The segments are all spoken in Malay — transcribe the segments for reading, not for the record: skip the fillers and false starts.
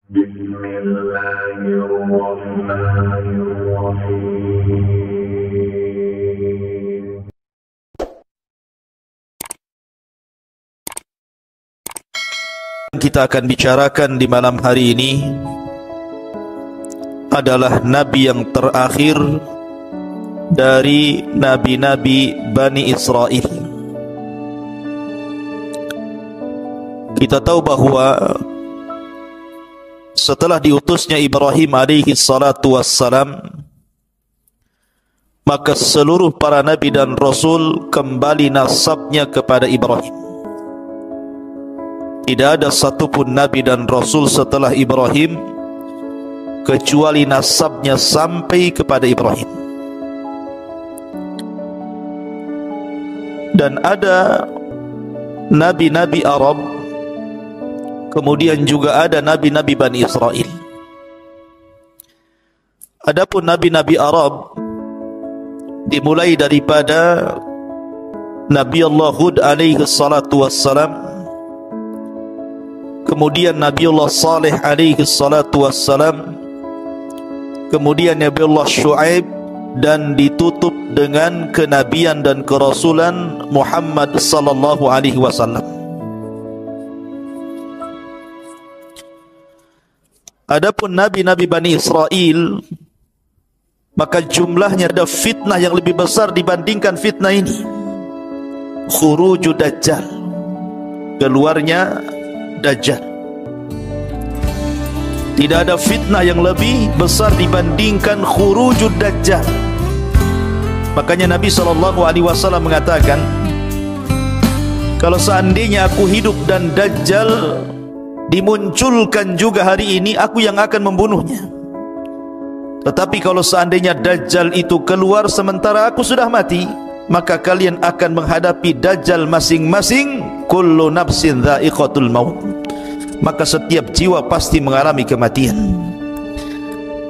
Kita akan bicarakan di malam hari ini adalah Nabi yang terakhir dari Nabi-Nabi Bani Israel. Kita tahu bahwa setelah diutusnya Ibrahim alaihi salatu wassalam, maka seluruh para Nabi dan Rasul kembali nasabnya kepada Ibrahim. Tidak ada satupun Nabi dan Rasul setelah Ibrahim kecuali nasabnya sampai kepada Ibrahim. Dan ada Nabi-Nabi Arab, kemudian juga ada Nabi-Nabi Bani Israel. Adapun Nabi-Nabi Arab dimulai daripada Nabi Allah Hud alaihi salatu wassalam, kemudian Nabiullah Saleh alaihi salatu wassalam, kemudian Nabiullah Shu'aib, dan ditutup dengan kenabian dan kerasulan Muhammad sallallahu alaihi wasallam. Adapun Nabi-Nabi Bani Israel, maka jumlahnya ada fitnah yang lebih besar dibandingkan fitnah ini. Khuruju Dajjal, keluarnya Dajjal. Tidak ada fitnah yang lebih besar dibandingkan khurujud Dajjal. Makanya Nabi SAW mengatakan, kalau seandainya aku hidup dan Dajjal dimunculkan juga hari ini, aku yang akan membunuhnya. Tetapi kalau seandainya Dajjal itu keluar sementara aku sudah mati, maka kalian akan menghadapi Dajjal masing-masing. Kullu nafsin dha'iqatul maut, maka setiap jiwa pasti mengalami kematian.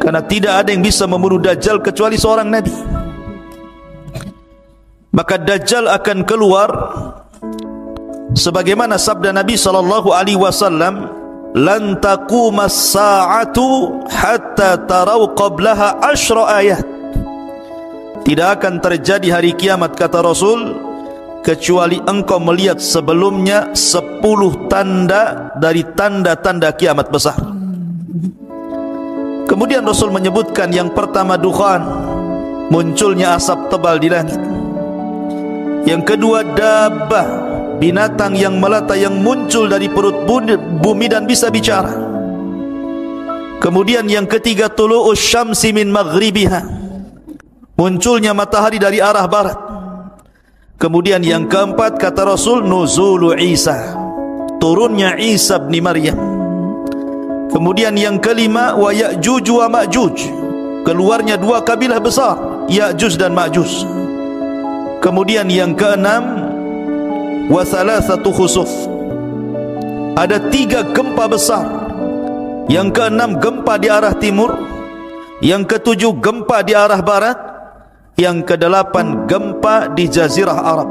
Karena tidak ada yang bisa membunuh Dajjal kecuali seorang Nabi. Maka Dajjal akan keluar sebagaimana sabda Nabi SAW, lan taqumas sa'atu hatta tarau qablaha 10 ayat. Tidak akan terjadi hari kiamat, kata Rasul, kecuali engkau melihat sebelumnya 10 tanda dari tanda-tanda kiamat besar. Kemudian Rasul menyebutkan yang pertama dukhan, munculnya asap tebal di langit. Yang kedua dabbah, binatang yang melata yang muncul dari perut bumi dan bisa bicara. Kemudian yang ketiga tulu'us syamsi min maghribiha, munculnya matahari dari arah barat. Kemudian yang keempat, kata Rasul, nuzulu Isa, turunnya Isa bin Maryam. Kemudian yang kelima, wa Ya'juj wa Ma'juj, keluarnya 2 kabilah besar, Ya'juj dan Ma'juj. Kemudian yang keenam, wa thalathatu khusuf, ada 3 gempa besar. Yang keenam gempa di arah timur, yang ketujuh gempa di arah barat, yang kedelapan gempa di Jazirah Arab.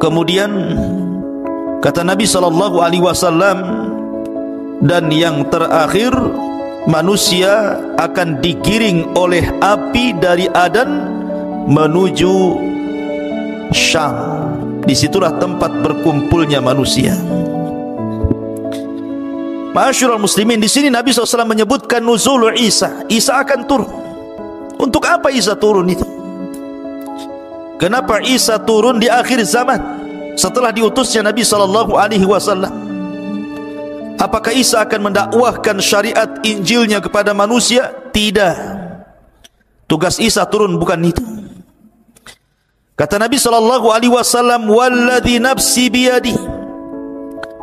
Kemudian kata Nabi SAW, dan yang terakhir manusia akan digiring oleh api dari Adan menuju Syam. Disitulah tempat berkumpulnya manusia. Ma'asyiral muslimin, di sini Nabi SAW menyebutkan nuzul Isa. Isa akan turun. Untuk apa Isa turun itu? Kenapa Isa turun di akhir zaman setelah diutusnya Nabi SAW? Apakah Isa akan mendakwahkan syariat Injilnya kepada manusia? Tidak. Tugas Isa turun bukan itu. Kata Nabi SAW, walladhi nafsi biyadi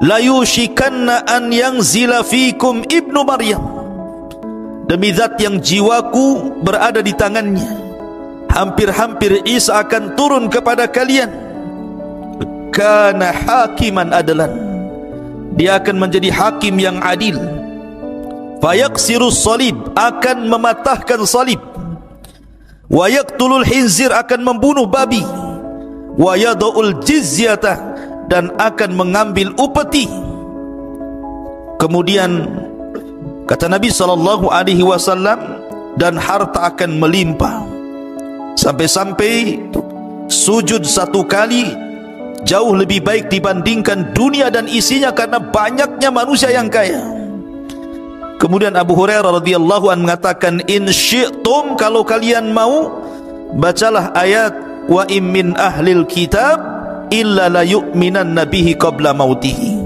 la yushikanna an yanzila fikum ibnu Maryam, demi zat yang jiwaku berada di tangannya, hampir-hampir Isa akan turun kepada kalian. Kana hakiman adalan, dia akan menjadi hakim yang adil. Fayaksiru salib, akan mematahkan salib. Wa yaqtulul khinzir, akan membunuh babi. Wa yada'ul jizyata, dan akan mengambil upeti. Kemudian Kata Nabi SAW, dan harta akan melimpah sampai-sampai sujud satu kali jauh lebih baik dibandingkan dunia dan isinya, karena banyaknya manusia yang kaya. Kemudian Abu Hurairah radhiyallahu anhu mengatakan, in syi'tum, kalau kalian mau, bacalah ayat wa im min ahlil kitab illa la yu'minanna bihi qabla mautihi.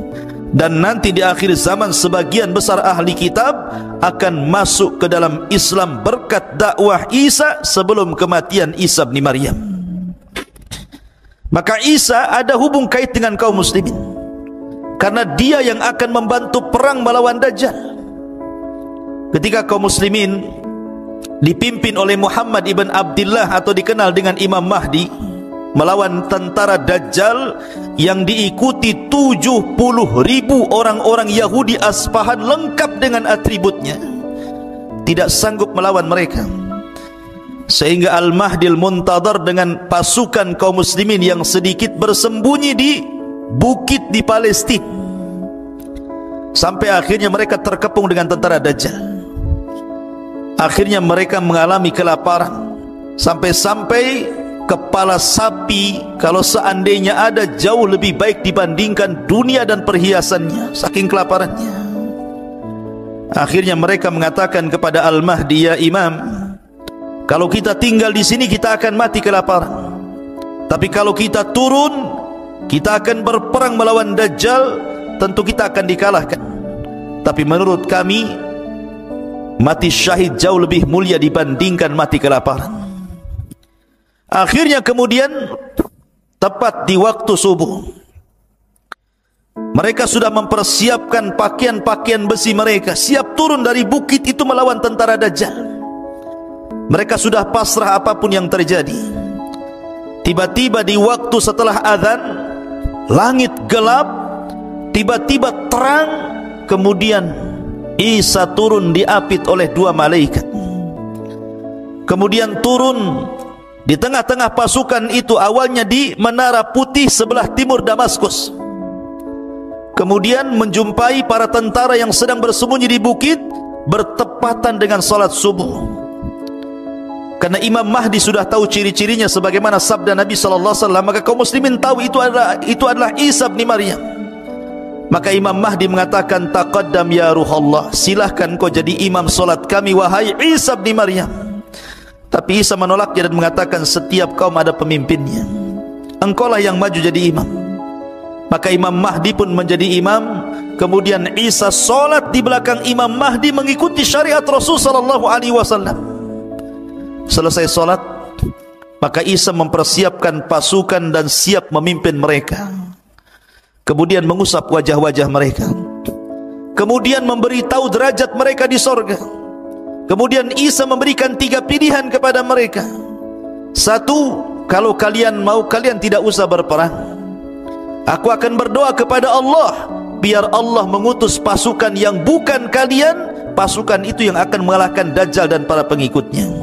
Dan nanti di akhir zaman sebagian besar ahli kitab akan masuk ke dalam Islam berkat dakwah Isa sebelum kematian Isa bin Maryam. Maka Isa ada hubung kait dengan kaum muslimin, karena dia yang akan membantu perang melawan Dajjal. Ketika kaum muslimin dipimpin oleh Muhammad ibn Abdullah atau dikenal dengan Imam Mahdi melawan tentara Dajjal yang diikuti 70.000 orang-orang Yahudi Asfahan lengkap dengan atributnya, tidak sanggup melawan mereka, sehingga Al-Mahdil Muntadhar dengan pasukan kaum muslimin yang sedikit bersembunyi di bukit di Palestina, sampai akhirnya mereka terkepung dengan tentara Dajjal. Akhirnya mereka mengalami kelaparan, sampai-sampai kepala sapi kalau seandainya ada jauh lebih baik dibandingkan dunia dan perhiasannya, saking kelaparannya. Akhirnya mereka mengatakan kepada Al-Mahdi, ya Imam, kalau kita tinggal di sini kita akan mati kelaparan, tapi kalau kita turun kita akan berperang melawan Dajjal, tentu kita akan dikalahkan. Tapi menurut kami mati syahid jauh lebih mulia dibandingkan mati kelaparan. Akhirnya kemudian tepat di waktu subuh, mereka sudah mempersiapkan pakaian-pakaian besi mereka, siap turun dari bukit itu melawan tentara Dajjal. Mereka sudah pasrah apapun yang terjadi. Tiba-tiba di waktu setelah azan, langit gelap, tiba-tiba terang, kemudian Isa turun diapit oleh dua malaikat. Kemudian turun di tengah-tengah pasukan itu, awalnya di Menara Putih sebelah timur Damaskus. Kemudian menjumpai para tentara yang sedang bersembunyi di bukit bertepatan dengan salat subuh. Karena Imam Mahdi sudah tahu ciri-cirinya sebagaimana sabda Nabi sallallahu alaihi wasallam, maka kaum muslimin tahu itu adalah Isa bin Maryam. Maka Imam Mahdi mengatakan, taqaddam ya Ruhallah, silahkan kau jadi imam solat kami wahai Isa bin Maryam. Tapi Isa menolaknya dan mengatakan, setiap kaum ada pemimpinnya, engkaulah yang maju jadi imam. Maka Imam Mahdi pun menjadi imam. Kemudian Isa solat di belakang Imam Mahdi mengikuti syariat Rasul sallallahu alaihi wasallam. Selesai solat, maka Isa mempersiapkan pasukan dan siap memimpin mereka. Kemudian mengusap wajah-wajah mereka, kemudian memberitahu derajat mereka di sorga. Kemudian Isa memberikan 3 pilihan kepada mereka. 1, kalau kalian mau, kalian tidak usah berperang. Aku akan berdoa kepada Allah, biar Allah mengutus pasukan yang bukan kalian, pasukan itu yang akan mengalahkan Dajjal dan para pengikutnya.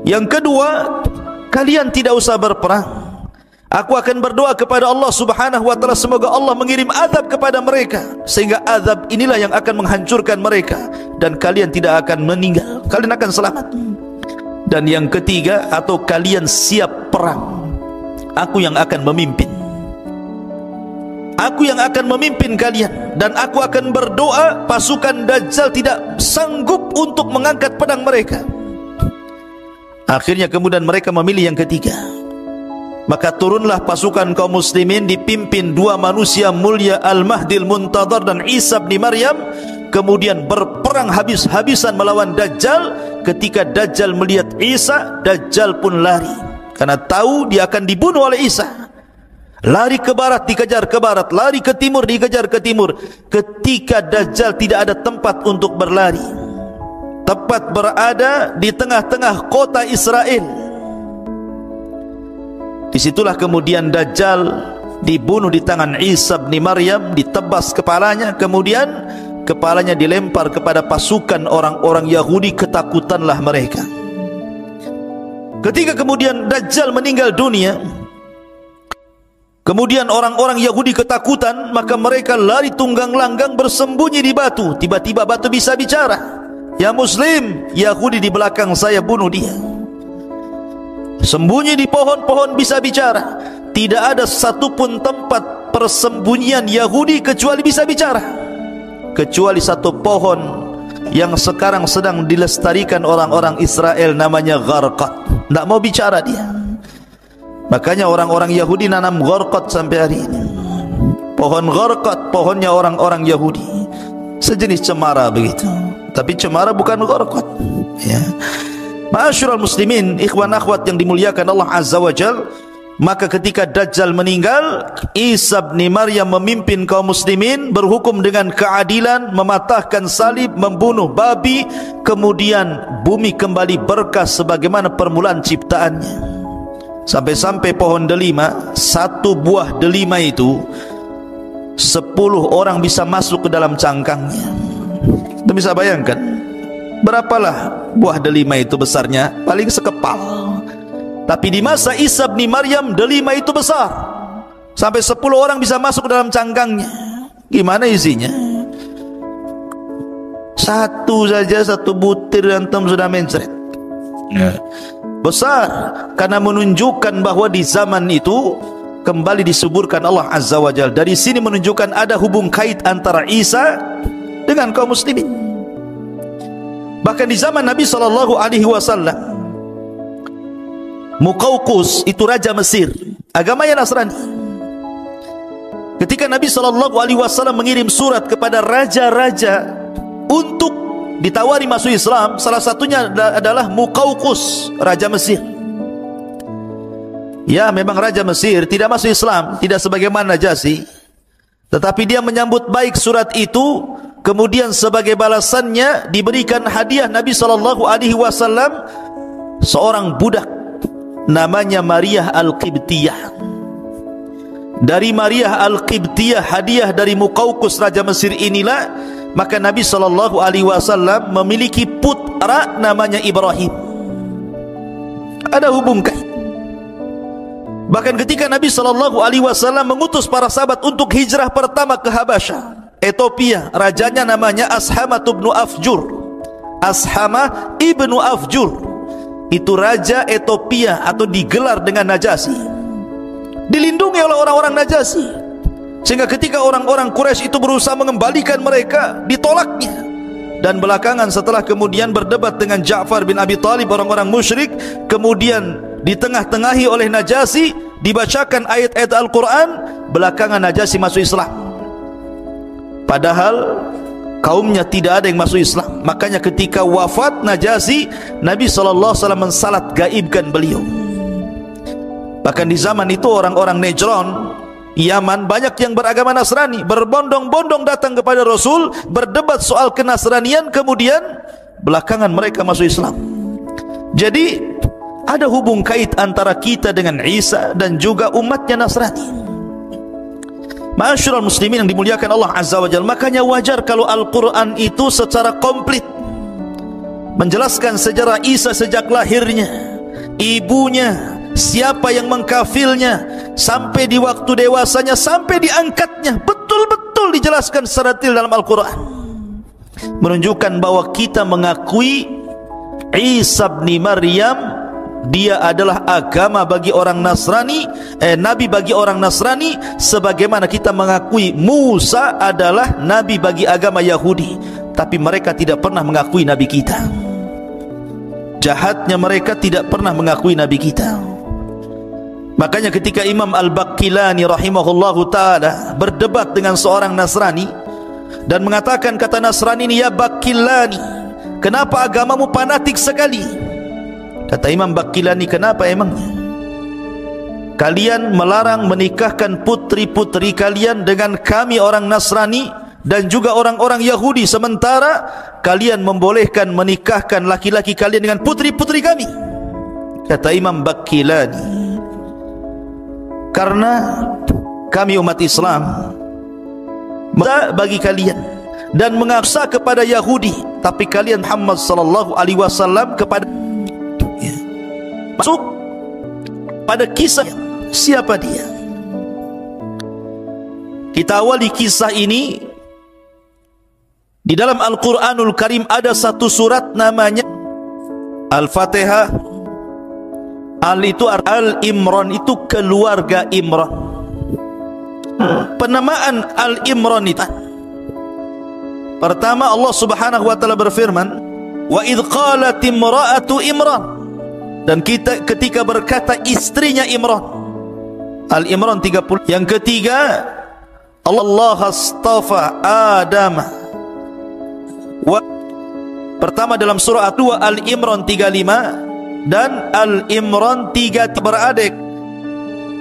Yang kedua, kalian tidak usah berperang. Aku akan berdoa kepada Allah subhanahu wa ta'ala, semoga Allah mengirim azab kepada mereka, sehingga azab inilah yang akan menghancurkan mereka, dan kalian tidak akan meninggal, kalian akan selamat. Dan yang ketiga, atau kalian siap perang, aku yang akan memimpin, aku yang akan memimpin kalian, dan aku akan berdoa pasukan Dajjal tidak sanggup untuk mengangkat pedang mereka. Akhirnya kemudian mereka memilih yang ketiga. Maka turunlah pasukan kaum muslimin dipimpin 2 manusia mulia, Al-Mahdil Muntadhar dan Isa bin Maryam. Kemudian berperang habis-habisan melawan Dajjal. Ketika Dajjal melihat Isa, Dajjal pun lari, karena tahu dia akan dibunuh oleh Isa. Lari ke barat, dikejar ke barat, lari ke timur, dikejar ke timur. Ketika Dajjal tidak ada tempat untuk berlari, tepat berada di tengah-tengah kota Israel. Disitulah kemudian Dajjal dibunuh di tangan Isa bin Maryam, ditebas kepalanya, kemudian kepalanya dilempar kepada pasukan orang-orang Yahudi. Ketakutanlah mereka. Ketika kemudian Dajjal meninggal dunia, Kemudian orang-orang Yahudi ketakutan, maka mereka lari tunggang langgang bersembunyi di batu. Tiba-tiba batu bisa bicara. Ya Muslim, Yahudi di belakang saya, bunuh dia. Sembunyi di pohon-pohon bisa bicara. Tidak ada satupun tempat persembunyian Yahudi kecuali bisa bicara, kecuali satu pohon yang sekarang sedang dilestarikan orang-orang Israel, namanya gharqad. Tidak mau bicara dia. Makanya orang-orang Yahudi nanam gharqad sampai hari ini. Pohon gharqad, pohonnya orang-orang Yahudi, sejenis cemara begitu, tapi cemara bukan gharqad, ya. Ma'asyiral muslimin, ikhwan akhwat yang dimuliakan Allah Azza wa Jal, maka ketika Dajjal meninggal, Isa bin Maryam memimpin kaum muslimin, berhukum dengan keadilan, mematahkan salib, membunuh babi, kemudian bumi kembali berkah sebagaimana permulaan ciptaannya. Sampai-sampai pohon delima, satu buah delima itu 10 orang bisa masuk ke dalam cangkangnya. Anda bisa bayangkan berapalah buah delima itu besarnya? Paling sekepal. Tapi di masa Isa bin Maryam, delima itu besar, sampai 10 orang bisa masuk ke dalam cangkangnya. Gimana isinya? Satu saja, satu butir antum sudah mencret, ya. Besar, karena menunjukkan bahwa di zaman itu kembali disuburkan Allah Azza wa Jalla. Dari sini menunjukkan ada hubung kait antara Isa dengan kaum muslimin. Bahkan di zaman Nabi SAW, Muqawqus itu raja Mesir, agamanya Nasrani. Ketika Nabi SAW mengirim surat kepada raja-raja untuk ditawari masuk Islam, salah satunya adalah Muqawqus, raja Mesir. Ya, memang raja Mesir tidak masuk Islam, tidak sebagaimana Najasyi, tetapi dia menyambut baik surat itu. Kemudian sebagai balasannya diberikan hadiah Nabi SAW seorang budak namanya Maria Al-Qibtiyah. Dari Maria Al-Qibtiyah, hadiah dari Muqawqus raja Mesir inilah, maka Nabi SAW memiliki putra namanya Ibrahim. Ada hubung kait. Bahkan ketika Nabi SAW mengutus para sahabat untuk hijrah pertama ke Habasyah, Ethiopia, rajanya namanya Ashamah ibnu Afjur. Ashamah ibnu Afjur itu raja Ethiopia, atau digelar dengan Najasyi, dilindungi oleh orang-orang Najasyi. Sehingga ketika orang-orang Quraisy itu berusaha mengembalikan mereka, ditolaknya. Dan belakangan setelah kemudian berdebat dengan Ja'far bin Abi Thalib, orang-orang musyrik, kemudian ditengah-tengahi oleh Najasyi, dibacakan ayat-ayat Al-Quran, belakangan Najasyi masuk Islam. Padahal kaumnya tidak ada yang masuk Islam. Makanya ketika wafat Najasyi, Nabi SAW mensalat gaibkan beliau. Bahkan di zaman itu orang-orang Najran, Yaman, banyak yang beragama Nasrani, berbondong-bondong datang kepada Rasul, berdebat soal kenasranian, kemudian belakangan mereka masuk Islam. Jadi ada hubung kait antara kita dengan Isa dan juga umatnya Nasrani. Ma'asyiral muslimin yang dimuliakan Allah Azza wa Jalla, makanya wajar kalau Al-Quran itu secara komplit menjelaskan sejarah Isa sejak lahirnya, ibunya, siapa yang mengkafilnya, sampai di waktu dewasanya, sampai diangkatnya, betul-betul dijelaskan secara detail dalam Al-Quran. Menunjukkan bahwa kita mengakui Isa bin Maryam, dia adalah agama bagi orang Nasrani, nabi bagi orang Nasrani, sebagaimana kita mengakui Musa adalah nabi bagi agama Yahudi. Tapi mereka tidak pernah mengakui nabi kita. Jahatnya mereka tidak pernah mengakui nabi kita. Makanya ketika Imam Al-Baqillani rahimahullahu ta'ala berdebat dengan seorang Nasrani dan mengatakan, kata Nasrani ini, ya Baqillani, kenapa agamamu fanatik sekali? Kata Imam Baqillani, kenapa emangnya? Kalian melarang menikahkan putri-putri kalian dengan kami orang Nasrani dan juga orang-orang Yahudi, sementara kalian membolehkan menikahkan laki-laki kalian dengan putri-putri kami. Kata Imam Baqillani, karena kami umat Islam bagi kalian dan mengaksa kepada Yahudi, tapi kalian Muhammad sallallahu alaihi wasallam kepada masuk pada kisah siapa dia. Kita awali kisah ini. Di dalam Al-Quranul Karim ada satu surat namanya Al-Fatihah. Al itu Al-Imran, itu keluarga Imran. Penamaan Al-Imran itu, pertama Allah Subhanahu wa taala berfirman, wa idh qalat imra'atu Imran, dan ketika berkata istrinya Imran. Al-Imran 30. Yang ketiga, Allah astafa Adam. Pertama dalam surah 2 Al-Imran 35 dan Al-Imran 3 beradik,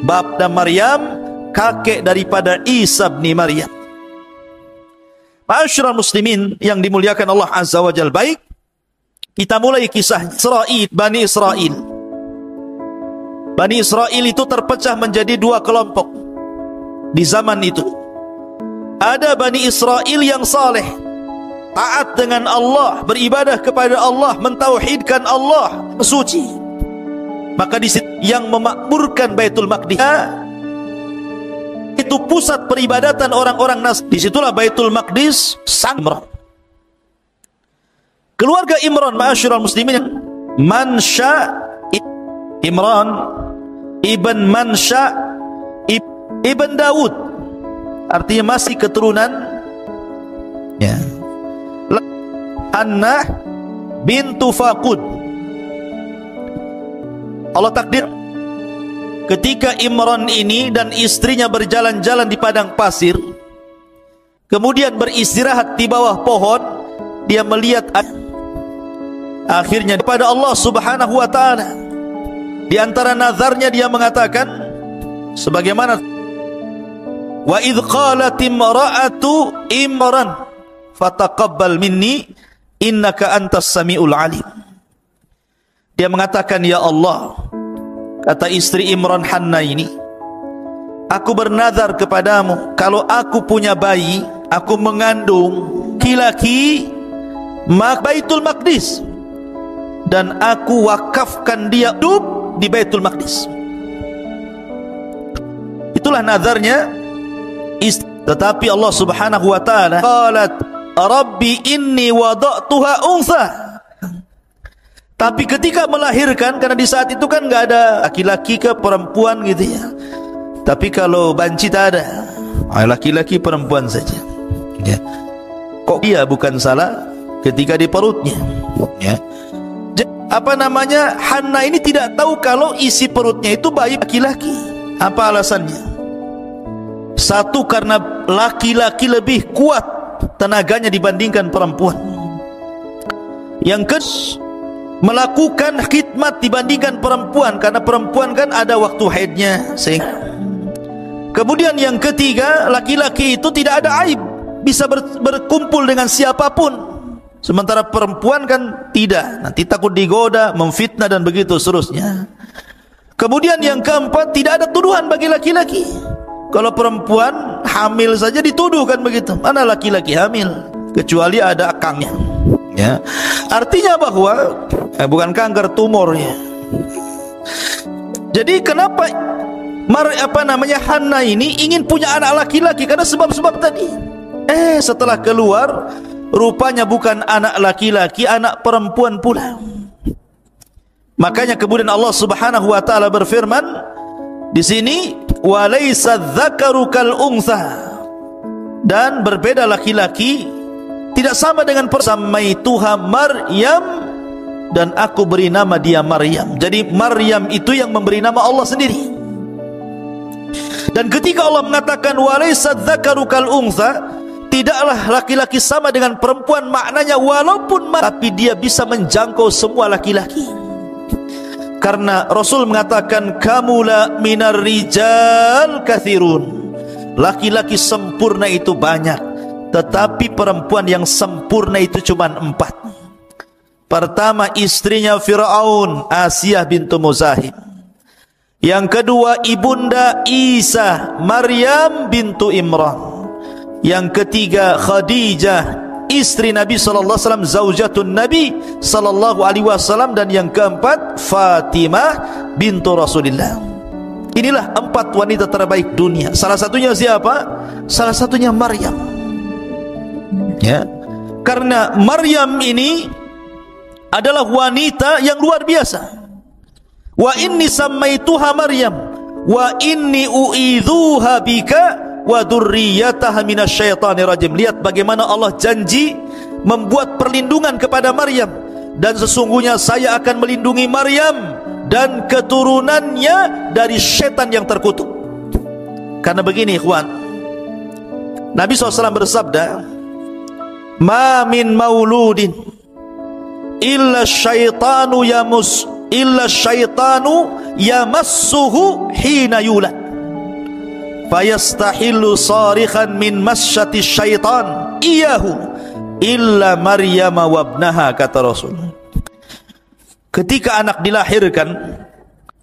bab dan Maryam, kakek daripada Isa bin Maryam. Ma'asyiral muslimin yang dimuliakan Allah Azza wa Jalla, baik, kita mulai kisah Israel, Bani Israel. Bani Israel itu terpecah menjadi dua kelompok di zaman itu. Ada Bani Israel yang saleh, taat dengan Allah, beribadah kepada Allah, mentauhidkan Allah, suci. Maka di situ yang memakmurkan Baitul Maqdis, itu pusat peribadatan orang-orang Nasrani. Disitulah Baitul Maqdis sang Imran. Keluarga Imran, ma'asyiral muslimin, Mansha Imran ibn Mansha ibn Daud, artinya masih keturunan ya, Hannah bintu Faqud. Allah takdir ketika Imran ini dan istrinya berjalan-jalan di padang pasir, kemudian beristirahat di bawah pohon, dia melihat akhirnya kepada Allah Subhanahu wa taala. Di antara nazarnya dia mengatakan sebagaimana, wa idh qalat imra'atu Imran fataqabbal minni innaka antas samiul alim. Dia mengatakan, ya Allah, kata istri Imran Hannah ini, aku bernazar kepadamu, kalau aku punya bayi, aku mengandung laki-laki, Baitul Maqdis, dan aku wakafkan dia hidup di Baitul Maqdis. Itulah nazarnya istri. Tetapi Allah Subhanahu wa taala qalat rabbi inni wada'tuha untha. Tapi ketika melahirkan, karena di saat itu kan enggak ada laki-laki ke perempuan gitu ya. Tapi kalau banci tak ada, laki-laki perempuan saja. Ya. Kok dia bukan salah ketika di perutnya? Ya. Apa namanya, Hannah ini tidak tahu kalau isi perutnya itu bayi laki-laki. Apa alasannya? Satu, karena laki-laki lebih kuat tenaganya dibandingkan perempuan. Yang kedua, melakukan khidmat dibandingkan perempuan, karena perempuan kan ada waktu haidnya. Kemudian yang ketiga, laki-laki itu tidak ada aib, bisa berkumpul dengan siapapun. Sementara perempuan kan tidak, nanti takut digoda, memfitnah dan begitu seterusnya. Kemudian yang keempat, tidak ada tuduhan bagi laki-laki. Kalau perempuan hamil saja dituduh kan begitu. Mana laki-laki hamil? Kecuali ada akangnya. Ya. Artinya bahwa bukan kanker, tumor ya. Jadi kenapa Hannah ini ingin punya anak laki-laki? Karena sebab-sebab tadi. Setelah keluar, rupanya bukan anak laki-laki, anak perempuan pula. Makanya kemudian Allah Subhanahu wa taala berfirman di sini, walaysa dzakaru kal untha, dan berbeda laki-laki, tidak sama dengan persamaituha Maryam, dan aku beri nama dia Maryam. Jadi Maryam itu yang memberi nama Allah sendiri. Dan ketika Allah mengatakan walaysa dzakaru kal untha, tidaklah laki-laki sama dengan perempuan, maknanya walaupun tapi dia bisa menjangkau semua laki-laki. Karena Rasul mengatakan kamula minar rijal kathirun, laki-laki sempurna itu banyak, tetapi perempuan yang sempurna itu cuma 4. Pertama, istrinya Fir'aun, Asiyah bintu Muzahim. Yang kedua, ibunda Isa, Maryam bintu Imran. Yang ketiga, Khadijah, istri Nabi sallallahu alaihi wasallam, zaujatun Nabi sallallahu alaihi wasallam. Dan yang keempat, Fatimah bintu Rasulullah. Inilah 4 wanita terbaik dunia. Salah satunya siapa? Salah satunya Maryam. Ya. Karena Maryam ini adalah wanita yang luar biasa. Wa inni sammaituha Maryam wa inni u'idzuha bika wa dzurriyyataha minasyaitonir rajim. Lihat bagaimana Allah janji membuat perlindungan kepada Maryam, dan sesungguhnya saya akan melindungi Maryam dan keturunannya dari setan yang terkutuk. Karena begini ikhwan, Nabi SAW bersabda, ma min mauludin illa syaitanu yamassuhu hina yulad fayastahillu sarikhan min masyati syaitan iyahu illa Maryam wabnaha, kata Rasul. Ketika anak dilahirkan,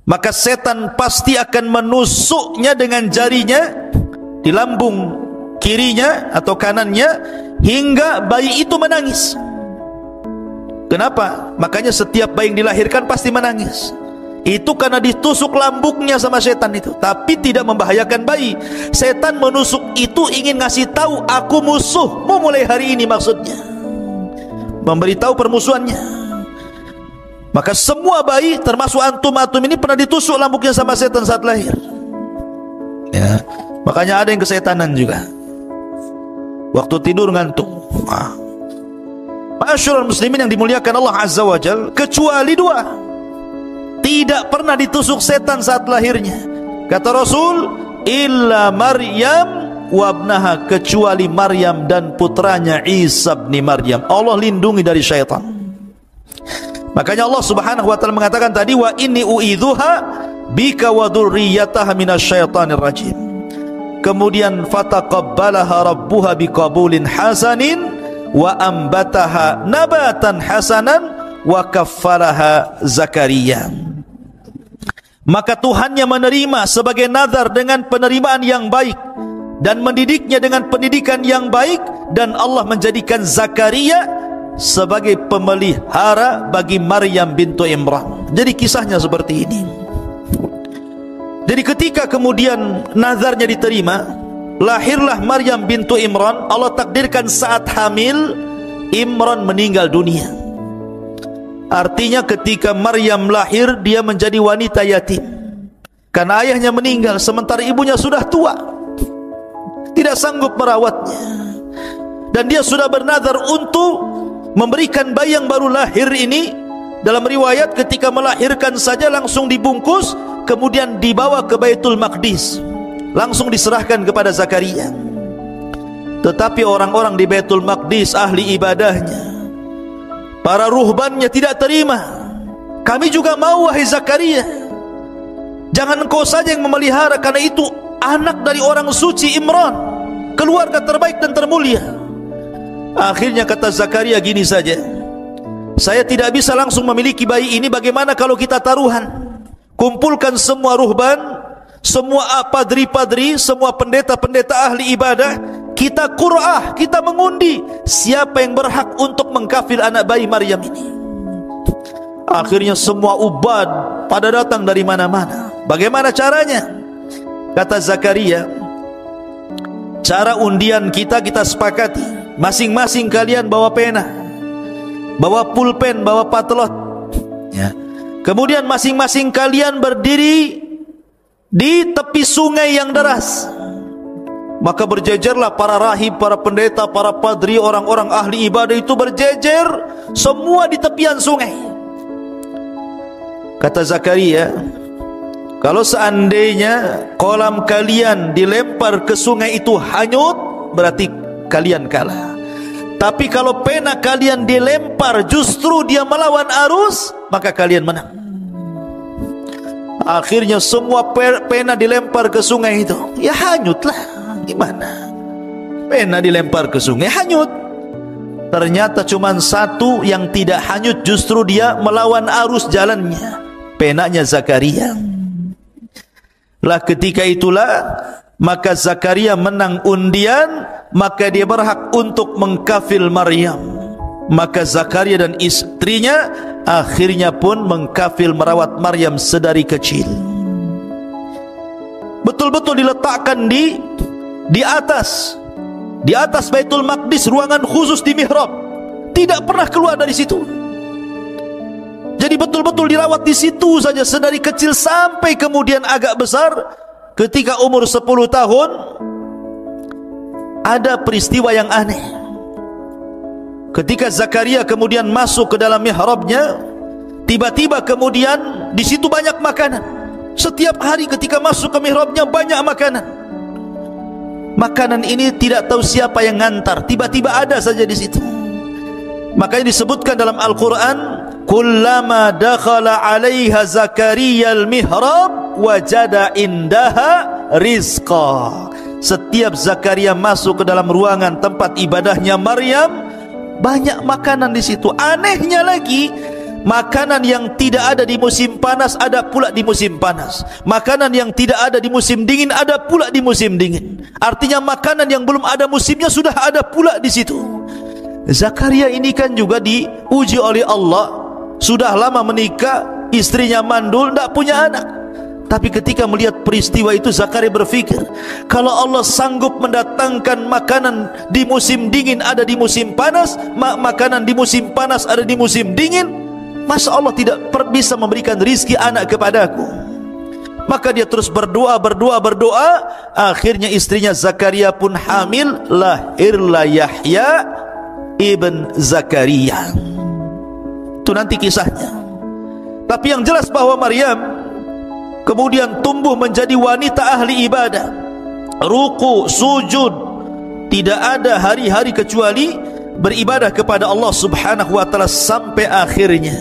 maka setan pasti akan menusuknya dengan jarinya di lambung kirinya atau kanannya hingga bayi itu menangis. Kenapa? Makanya setiap bayi yang dilahirkan pasti menangis. Itu karena ditusuk lambungnya sama setan itu, tapi tidak membahayakan bayi. Setan menusuk itu ingin ngasih tahu, aku musuhmu mulai hari ini, maksudnya memberitahu permusuhannya. Maka semua bayi termasuk antum-antum ini pernah ditusuk lambungnya sama setan saat lahir. Ya, makanya ada yang kesetanan juga. Waktu tidur ngantuk. Ma'asyiral muslimin yang dimuliakan Allah Azza wa Jalla, kecuali 2 tidak pernah ditusuk setan saat lahirnya. Kata Rasul, illa Maryam wabnaha, kecuali Maryam dan putranya Isa bin Maryam. Allah lindungi dari syaitan. Makanya Allah Subhanahu wa taala mengatakan tadi, wa inni u'idzuha bika wa dzurriyyataha minasyaitonir rajim. Kemudian fataqabbalaha rabbuha biqabulin hasanin wa ambataha nabatan hasanan wa kaffaraha Zakaria. Maka Tuhannya menerima sebagai nazar dengan penerimaan yang baik dan mendidiknya dengan pendidikan yang baik, dan Allah menjadikan Zakaria sebagai pemelihara bagi Maryam bintu Imran. Jadi kisahnya seperti ini. Jadi ketika kemudian nazarnya diterima, lahirlah Maryam bintu Imran. Allah takdirkan saat hamil, Imran meninggal dunia. Artinya ketika Maryam lahir, dia menjadi wanita yatim karena ayahnya meninggal, sementara ibunya sudah tua, tidak sanggup merawatnya. Dan dia sudah bernazar untuk memberikan bayi yang baru lahir ini. Dalam riwayat ketika melahirkan saja langsung dibungkus, kemudian dibawa ke Baitul Maqdis, langsung diserahkan kepada Zakaria. Tetapi orang-orang di Baitul Maqdis, ahli ibadahnya, para ruhbannya tidak terima. Kami juga mau, wahai Zakaria, jangan engkau saja yang memelihara, karena itu anak dari orang suci Imran, keluarga terbaik dan termulia. Akhirnya kata Zakaria, gini saja, saya tidak bisa langsung memiliki bayi ini. Bagaimana kalau kita taruhan? Kumpulkan semua ruhban, semua padri-padri, semua pendeta-pendeta ahli ibadah, kita qur'ah, kita mengundi siapa yang berhak untuk mengkafil anak bayi Maryam ini. Akhirnya semua ubad pada datang dari mana-mana. Bagaimana caranya? Kata Zakaria, cara undian kita sepakati, masing-masing kalian bawa pena, bawa pulpen, bawa patelot, ya. Kemudian masing-masing kalian berdiri di tepi sungai yang deras. Maka berjejerlah para rahib, para pendeta, para padri, orang-orang ahli ibadah itu berjejer semua di tepian sungai. Kata Zakaria, kalau seandainya kolam kalian dilempar ke sungai itu hanyut, berarti kalian kalah. Tapi kalau pena kalian dilempar justru dia melawan arus, maka kalian menang. Akhirnya semua pena dilempar ke sungai itu, ya hanyutlah. Gimana? Pena dilempar ke sungai hanyut. Ternyata cuma satu yang tidak hanyut, justru dia melawan arus jalannya, penanya Zakaria. Lah ketika itulah maka Zakaria menang undian, maka dia berhak untuk mengkafil Maryam. Maka Zakaria dan istrinya akhirnya pun mengkafil merawat Maryam sedari kecil. betul-betul diletakkan di atas Baitul Maqdis, ruangan khusus di mihrab, tidak pernah keluar dari situ. Jadi betul-betul dirawat di situ saja, sedari kecil sampai kemudian agak besar. Ketika umur 10 tahun, ada peristiwa yang aneh. Ketika Zakaria kemudian masuk ke dalam mihrabnya, tiba-tiba kemudian di situ banyak makanan. Setiap hari ketika masuk ke mihrabnya banyak makanan. Makanan ini tidak tahu siapa yang ngantar, tiba-tiba ada saja di situ. Makanya disebutkan dalam Al-Quran, kullama dakhala 'alaiha Zakaria al-mihrab wajada indaha rizqa. Setiap Zakaria masuk ke dalam ruangan tempat ibadahnya Maryam, banyak makanan di situ. Anehnya lagi, makanan yang tidak ada di musim panas ada pula di musim panas. Makanan yang tidak ada di musim dingin ada pula di musim dingin. Artinya makanan yang belum ada musimnya sudah ada pula di situ. Zakaria ini kan juga diuji oleh Allah. Sudah lama menikah, istrinya mandul, tidak punya anak. Tapi ketika melihat peristiwa itu, Zakaria berpikir, kalau Allah sanggup mendatangkan makanan di musim dingin ada di musim panas, makanan di musim panas ada di musim dingin, masa Allah tidak bisa memberikan rizki anak kepadaku? Maka dia terus berdoa. Akhirnya istrinya Zakaria pun hamil, lahirlah Yahya ibn Zakaria. Itu nanti kisahnya. Tapi yang jelas bahwa Maryam kemudian tumbuh menjadi wanita ahli ibadah, ruku, sujud, tidak ada hari-hari kecuali beribadah kepada Allah subhanahu wa ta'ala. Sampai akhirnya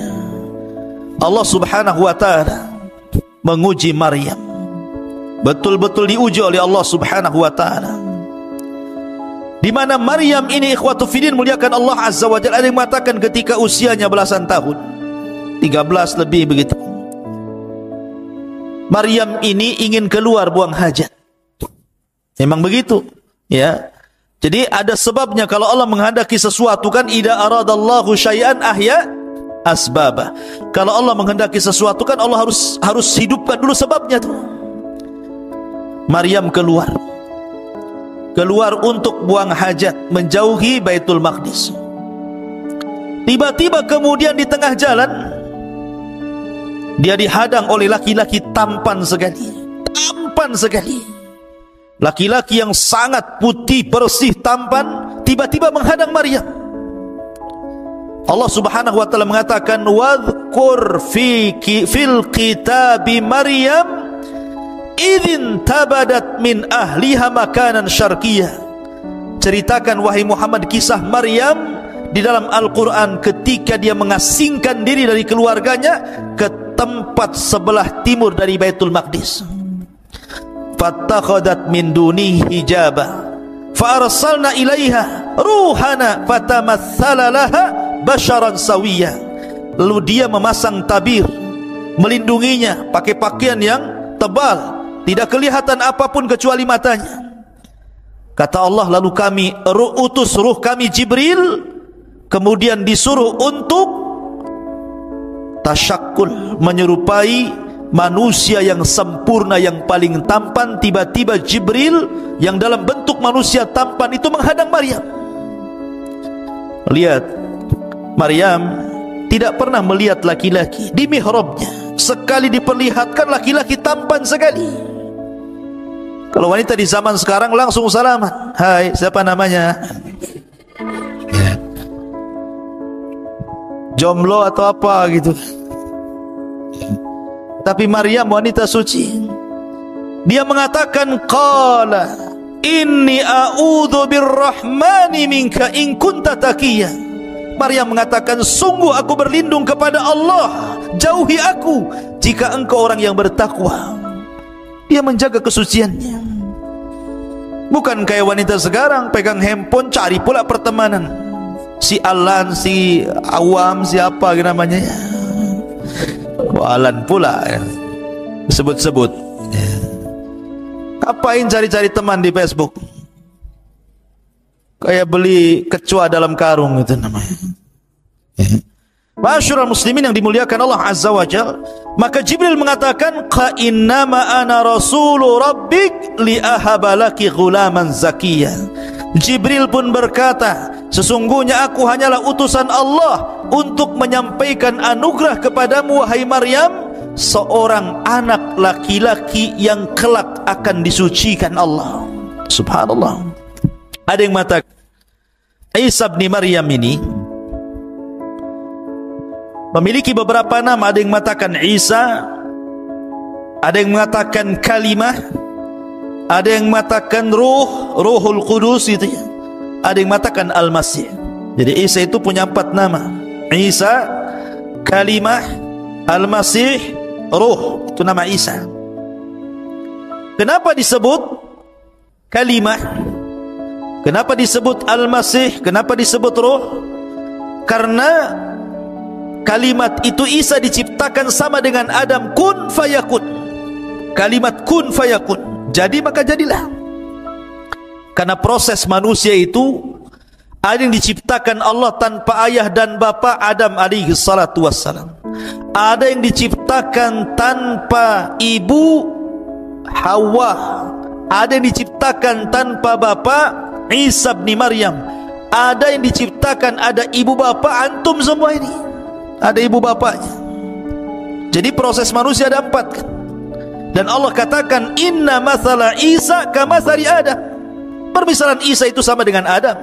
Allah subhanahu wa ta'ala menguji Maryam, betul-betul diuji oleh Allah subhanahu wa ta'ala, di mana Maryam ini, ikhwatu fiddin, muliakan Allah azza wa jalla, ada yang mengatakan ketika usianya belasan tahun, 13 lebih begitu, Maryam ini ingin keluar buang hajat. Memang begitu, ya. Jadi ada sebabnya. Kalau Allah menghendaki sesuatu kan, idza aradallahu syai'an ahya asbabah. Kalau Allah menghendaki sesuatu kan Allah harus hidupkan dulu sebabnya tuh. Maryam keluar untuk buang hajat, menjauhi Baitul Maqdis. Tiba-tiba kemudian di tengah jalan dia dihadang oleh laki-laki tampan sekali. Laki-laki yang sangat putih, bersih, tampan, tiba-tiba menghadang Maryam. Allah subhanahu wa ta'ala mengatakan, wadhkur fil kitabi Maryam idzin tabadat min ahliha makanan syarqiyah. Ceritakan wahai Muhammad kisah Maryam di dalam Al-Quran ketika dia mengasingkan diri dari keluarganya ke tempat sebelah timur dari Baitul Maqdis. Fattakhadat min dunihi hijaba fa arsalna ilaiha ruhana fatamatsala laha basharan sawiyya. Lalu dia memasang tabir melindunginya, pakai pakaian yang tebal, tidak kelihatan apapun kecuali matanya. Kata Allah, lalu kami utus ruh kami Jibril, kemudian disuruh untuk tasyakkul, menyerupai manusia yang sempurna, yang paling tampan. Tiba-tiba Jibril yang dalam bentuk manusia tampan itu menghadang Maryam. Lihat, Maryam tidak pernah melihat laki-laki di mihrabnya. Sekali diperlihatkan laki-laki tampan sekali. Kalau wanita di zaman sekarang langsung salaman, hai siapa namanya, jomblo atau apa gitu. Tapi Maryam wanita suci, dia mengatakan qala inni a'udzu birrahmani minka in kunta taqiyya. Maryam mengatakan, sungguh aku berlindung kepada Allah, jauhi aku jika engkau orang yang bertakwa. Dia menjaga kesuciannya. Bukan kayak wanita sekarang pegang handphone cari pula pertemanan, si Alan, si Awam, siapa namanya ya, Alan pula ya, sebut-sebut ya. Ngapain cari-cari teman di Facebook? Kayak beli kecoa dalam karung itu namanya ya. Ma'asyiral muslimin yang dimuliakan Allah Azza wa Jalla, maka Jibril mengatakan, "Qa innama ana rasulu rabbik li ahaba laki ghulaman zakiyya." Jibril pun berkata, sesungguhnya aku hanyalah utusan Allah untuk menyampaikan anugerah kepadamu wahai Maryam, seorang anak laki-laki yang kelak akan disucikan Allah. Subhanallah. Ada yang mengatakan Isa bin Maryam ini memiliki beberapa nama. Ada yang mengatakan Isa, ada yang mengatakan kalimah, ada yang mengatakan Ruhul Qudus itu ya. Ada yang mengatakan Al-Masih. Jadi Isa itu punya 4 nama. Isa, kalimah, Al-Masih, Ruh. Itu nama Isa. Kenapa disebut kalimah? Kenapa disebut Al-Masih? Kenapa disebut Ruh? Karena kalimat itu Isa diciptakan sama dengan Adam, kun fayakun. Kalimat kun fayakun, jadi maka jadilah. Karena proses manusia itu ada yang diciptakan Allah tanpa ayah dan bapa, Adam alaihi salatu wassalam. Ada yang diciptakan tanpa ibu, Hawa. Ada yang diciptakan tanpa bapa, Isa bin Maryam. Ada yang diciptakan ada ibu bapa, antum semua ini ada ibu bapaknya. Jadi proses manusia ada 4 kan? Dan Allah katakan, inna mathala Isa kamathali Adam. Permisalan Isa itu sama dengan Adam.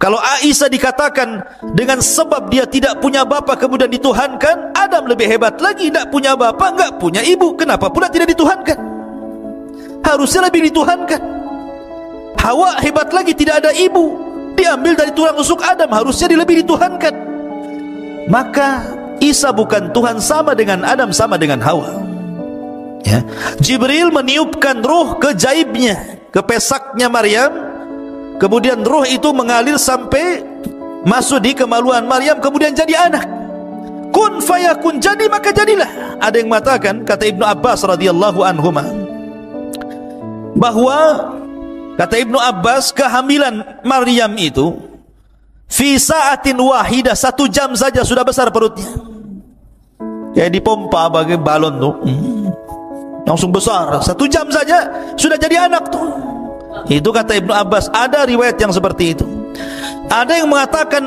Kalau Isa dikatakan dengan sebab dia tidak punya bapa kemudian dituhankan, Adam lebih hebat lagi, tidak punya bapa, enggak punya ibu, kenapa pula tidak dituhankan? Harusnya lebih dituhankan. Hawa hebat lagi, tidak ada ibu, diambil dari tulang rusuk Adam, harusnya dia lebih dituhankan. Maka Isa bukan Tuhan, sama dengan Adam, sama dengan Hawa ya. Jibril meniupkan ruh ke jaibnya, ke pesaknya Maryam. Kemudian ruh itu mengalir sampai masuk di kemaluan Maryam, kemudian jadi anak. Kun fayakun, jadi maka jadilah. Ada yang mengatakan, kata Ibnu Abbas radhiyallahu anhuma, bahwa kata Ibnu Abbas, kehamilan Maryam itu fi sa'atin wahidah, 1 jam saja sudah besar perutnya. Kayak dipompa bagai balon tuh, langsung besar. 1 jam saja sudah jadi anak tuh. Itu kata Ibnu Abbas. Ada riwayat yang seperti itu. Ada yang mengatakan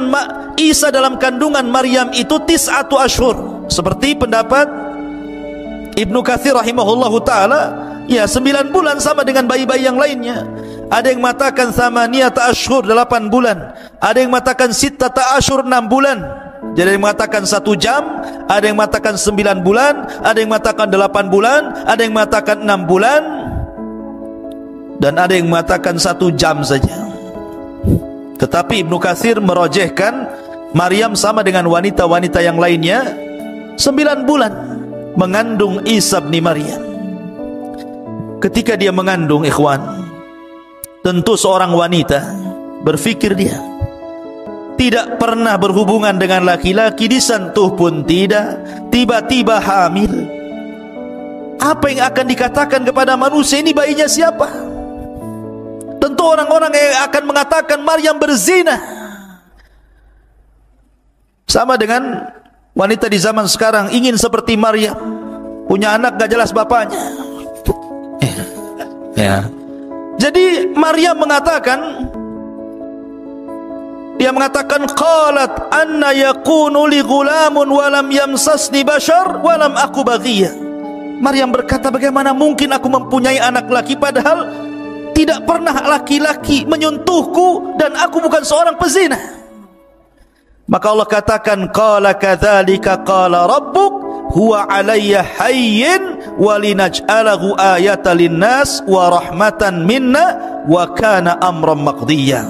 Isa dalam kandungan Maryam itu 9 ashur, seperti pendapat Ibnu Katsir rahimahullahu ta'ala, ya 9 bulan sama dengan bayi-bayi yang lainnya. Ada yang mengatakan 8 ashur, 8 bulan. Ada yang mengatakan 6 ashur, 6 bulan. Jadi ada yang mengatakan 1 jam, ada yang mengatakan 9 bulan, ada yang mengatakan 8 bulan, ada yang mengatakan 6 bulan, dan ada yang mengatakan 1 jam saja. Tetapi Ibnu Katsir merojehkan Maryam sama dengan wanita-wanita yang lainnya 9 bulan mengandung Isa bin Maryam. Ketika dia mengandung, ikhwan, tentu seorang wanita berfikir dia tidak pernah berhubungan dengan laki-laki, disentuh pun tidak, tiba-tiba hamil. Apa yang akan dikatakan kepada manusia, ini bayinya siapa? Tentu orang-orang yang akan mengatakan Maryam berzina. Sama dengan wanita di zaman sekarang ingin seperti Maryam, punya anak gak jelas bapaknya ya. Jadi Maryam mengatakan, dia mengatakan, qalat anna yakunu li ghulamun wa lam yamsasni bashar wa lam aku baghiyah. Maryam berkata, bagaimana mungkin aku mempunyai anak laki padahal tidak pernah laki-laki menyentuhku dan aku bukan seorang pezina. Maka Allah katakan, qala kadzalika qala rabbuk huwa alayya hayyin wa linaj'alahu ayatan linnas wa rahmatan minna wa kana amran maqdiyya.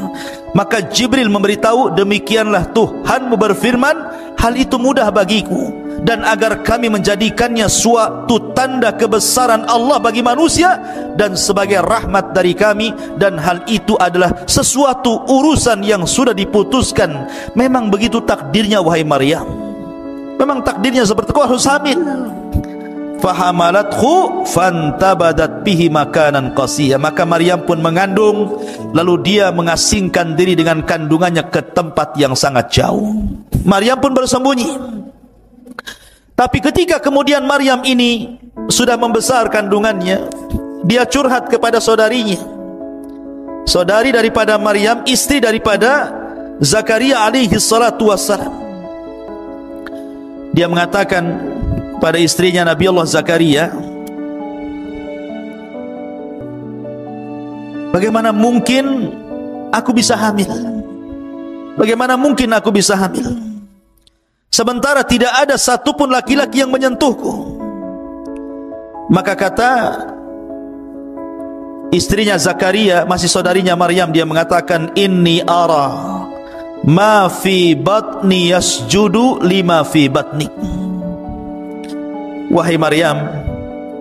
Maka Jibril memberitahu, demikianlah Tuhanmu berfirman, hal itu mudah bagiku, dan agar kami menjadikannya suatu tanda kebesaran Allah bagi manusia dan sebagai rahmat dari kami, dan hal itu adalah sesuatu urusan yang sudah diputuskan. Memang begitu takdirnya wahai Maryam, memang takdirnya seperti itu, harus hamil. fahamalathu fantabadat bihi makanan qasiyya. Maka Maryam pun mengandung, lalu dia mengasingkan diri dengan kandungannya ke tempat yang sangat jauh. Maryam pun bersembunyi. Tapi ketika kemudian Maryam ini sudah membesar kandungannya, dia curhat kepada saudarinya, saudari daripada Maryam, istri daripada Zakaria alaihi salatu wassalam. Dia mengatakan pada istrinya Nabi Allah Zakaria, bagaimana mungkin aku bisa hamil? Bagaimana mungkin aku bisa hamil? Sementara tidak ada satupun laki-laki yang menyentuhku. Maka kata istrinya Zakaria, masih saudarinya Maryam, dia mengatakan, inni ara ma fi batni yasjudu lima fi batnik. Wahai Maryam,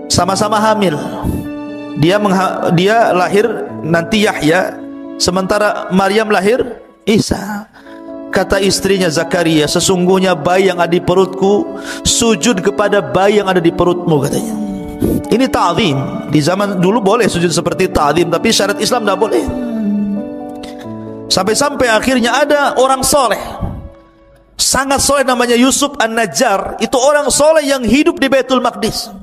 sama-sama hamil. Dia lahir nanti Yahya, sementara Maryam lahir Isa. Kata istrinya Zakaria, sesungguhnya bayi yang ada di perutku sujud kepada bayi yang ada di perutmu, katanya. Ini ta'zim. Di zaman dulu boleh sujud seperti ta'zim, tapi syariat Islam tidak boleh. Sampai-sampai akhirnya ada orang soleh, sangat soleh, namanya Yusuf An-Najjar. Itu orang soleh yang hidup di Baitul Maqdis.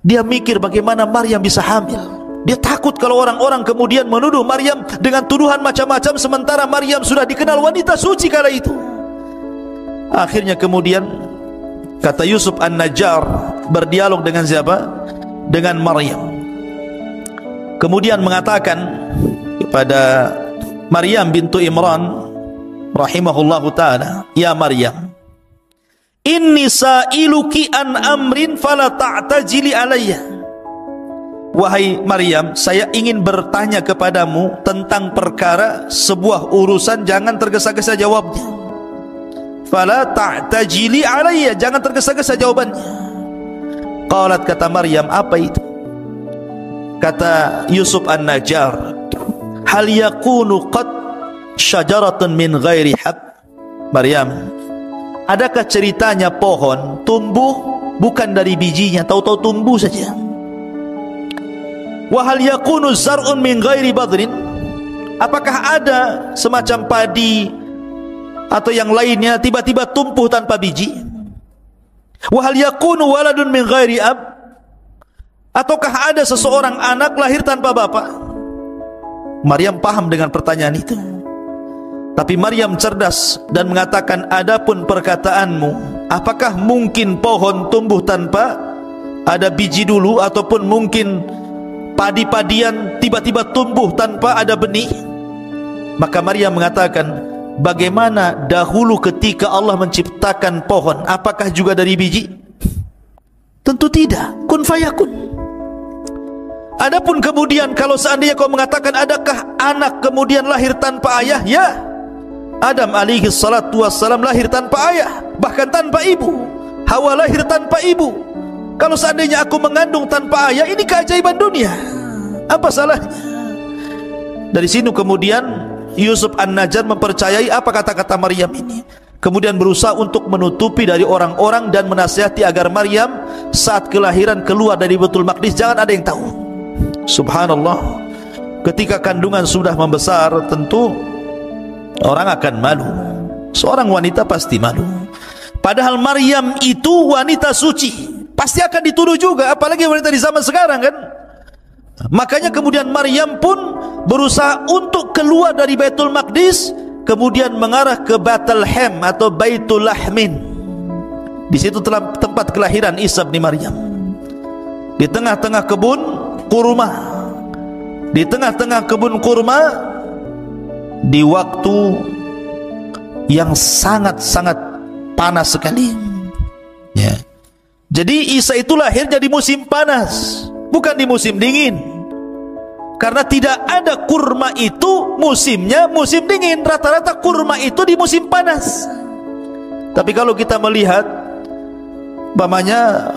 Dia mikir bagaimana Maryam bisa hamil. Dia takut kalau orang-orang kemudian menuduh Maryam dengan tuduhan macam-macam, sementara Maryam sudah dikenal wanita suci kala itu. Akhirnya kemudian kata Yusuf An-Najjar berdialog dengan siapa? Dengan Maryam. Kemudian mengatakan kepada Maryam bintu Imran rahimahullahu ta'ala, ya Maryam, inni sa'iluki an amrin fala ta'tajili alayya. Wahai Maryam, saya ingin bertanya kepadamu tentang perkara, sebuah urusan, jangan tergesa-gesa jawabnya. Fala ta'tajili alayya, jangan tergesa-gesa jawabannya. Qalat, kata Maryam, apa itu? Kata Yusuf An-Najjar, hal yakunu qad syajaratun min ghairi hab. Maryam, adakah ceritanya pohon tumbuh bukan dari bijinya, tahu-tahu tumbuh saja? Wa hal yakunu zar'un min ghairi badrin, apakah ada semacam padi atau yang lainnya tiba-tiba tumbuh tanpa biji? Wa hal yakunu waladun min ghairi ab, ataukah ada seseorang anak lahir tanpa bapak? Maryam paham dengan pertanyaan itu. Tapi Maryam cerdas dan mengatakan, adapun perkataanmu, apakah mungkin pohon tumbuh tanpa ada biji dulu, ataupun mungkin padi-padian tiba-tiba tumbuh tanpa ada benih? Maka Maryam mengatakan, bagaimana dahulu ketika Allah menciptakan pohon, apakah juga dari biji? Tentu tidak, kun fayakun. Adapun kemudian kalau seandainya kau mengatakan adakah anak kemudian lahir tanpa ayah, ya, Adam alaihi salatu wassalam lahir tanpa ayah, bahkan tanpa ibu. Hawa lahir tanpa ibu. Kalau seandainya aku mengandung tanpa ayah, ini keajaiban dunia, apa salahnya? Dari sini kemudian Yusuf An-Najjar mempercayai apa kata-kata Maryam ini, kemudian berusaha untuk menutupi dari orang-orang dan menasihati agar Maryam saat kelahiran keluar dari Baitul Maqdis jangan ada yang tahu. Subhanallah, ketika kandungan sudah membesar, tentu orang akan malu. Seorang wanita pasti malu. Padahal Maryam itu wanita suci, pasti akan dituduh juga, apalagi wanita di zaman sekarang, kan? Makanya kemudian Maryam pun berusaha untuk keluar dari Baitul Maqdis, kemudian mengarah ke Bethlehem atau Baitul Lahmin. Di situ telah tempat kelahiran Isa bin Maryam. Di tengah-tengah kebun kurma, di tengah-tengah kebun kurma, di waktu yang sangat-sangat panas sekali, ya. Jadi Isa itu lahir jadi musim panas, bukan di musim dingin. Karena tidak ada kurma itu musimnya musim dingin, rata-rata kurma itu di musim panas. Tapi kalau kita melihat umpamanya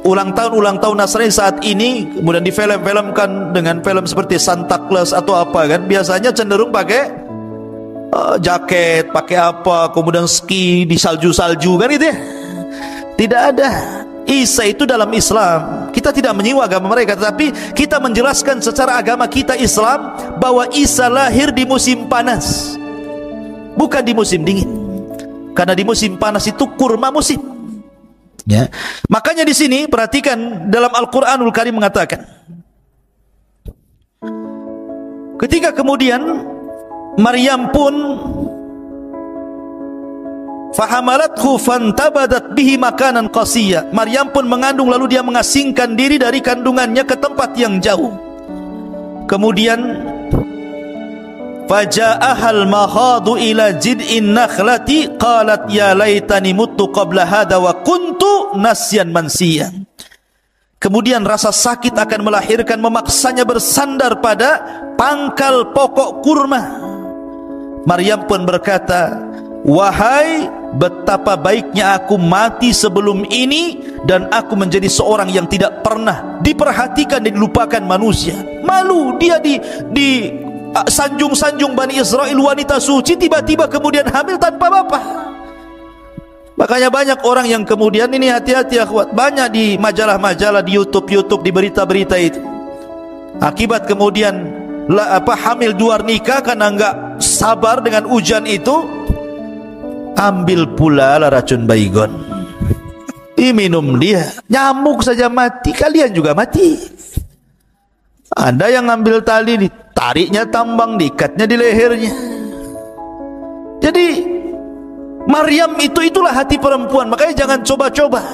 ulang tahun Nasrani saat ini, kemudian difilm-filmkan dengan film seperti Santa Claus atau apa, kan biasanya cenderung pakai jaket, pakai apa, kemudian ski di salju-salju, kan gitu ya. Tidak ada. Isa itu dalam Islam, kita tidak menyinggung agama mereka, tetapi kita menjelaskan secara agama kita Islam bahwa Isa lahir di musim panas, bukan di musim dingin. Karena di musim panas itu kurma musim. Ya. Makanya di sini perhatikan dalam Al-Qur'anul Karim mengatakan, ketika kemudian Maryam pun fahamalathu fantabadat bihi makanan qasiyya, Maryam pun mengandung lalu dia mengasingkan diri dari kandungannya ke tempat yang jauh. Kemudian faja'ahal mahadu ila jid'in nakhlati qalat ya laitani muttu qabla hadha wa kuntu nasyan mansiya. Kemudian rasa sakit akan melahirkan memaksanya bersandar pada pangkal pokok kurma. Maryam pun berkata, wahai, betapa baiknya aku mati sebelum ini dan aku menjadi seorang yang tidak pernah diperhatikan dan dilupakan manusia. Malu dia di sanjung-sanjung Bani Israel, wanita suci, tiba-tiba kemudian hamil tanpa bapak. Makanya banyak orang yang kemudian ini, hati-hati akhwat, banyak di majalah-majalah, di YouTube, di berita-berita itu, akibat kemudian hamil di luar nikah karena enggak sabar dengan ujian itu, ambil pula lah racun baygon, diminum dia, nyamuk saja mati, kalian juga mati. Ada yang ambil tali, ditariknya tambang, diikatnya di lehernya. Jadi Maryam itulah hati perempuan. Makanya jangan coba-coba.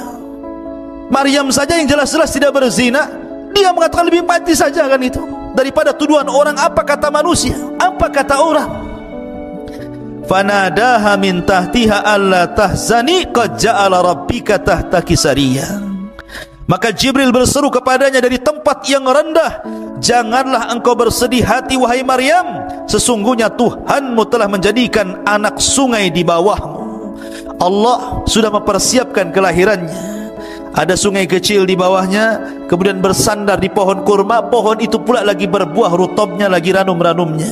Maryam saja yang jelas-jelas tidak berzina, dia mengatakan lebih mati saja kan itu, daripada tuduhan orang. Apa kata manusia, apa kata orang. Fanadaha min tahtiha alla tahzani qad ja'ala rabbika tahtaki sariyya. Maka Jibril berseru kepadanya dari tempat yang rendah, janganlah engkau bersedih hati wahai Maryam, sesungguhnya Tuhanmu telah menjadikan anak sungai di bawahmu. Allah sudah mempersiapkan kelahirannya. Ada sungai kecil di bawahnya, kemudian bersandar di pohon kurma. Pohon itu pula lagi berbuah, rutobnya lagi ranum-ranumnya.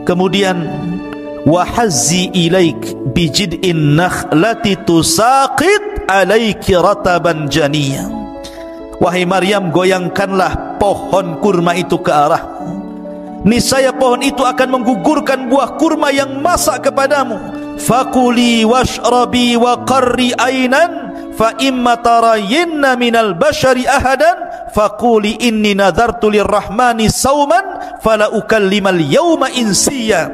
Kemudian wahazzi ilaik bijid'in nakhlati tusaqit alaiki rataban janiyya. Wahai Maryam, goyangkanlah pohon kurma itu ke arahmu, niscaya pohon itu akan menggugurkan buah kurma yang masak kepadamu. Fakuli washrabi wa qarri ainan fa imma tarayinna minal bashari ahadan faquli inni nadartu lirrahmani sauman fala ukallimal yawma insiya.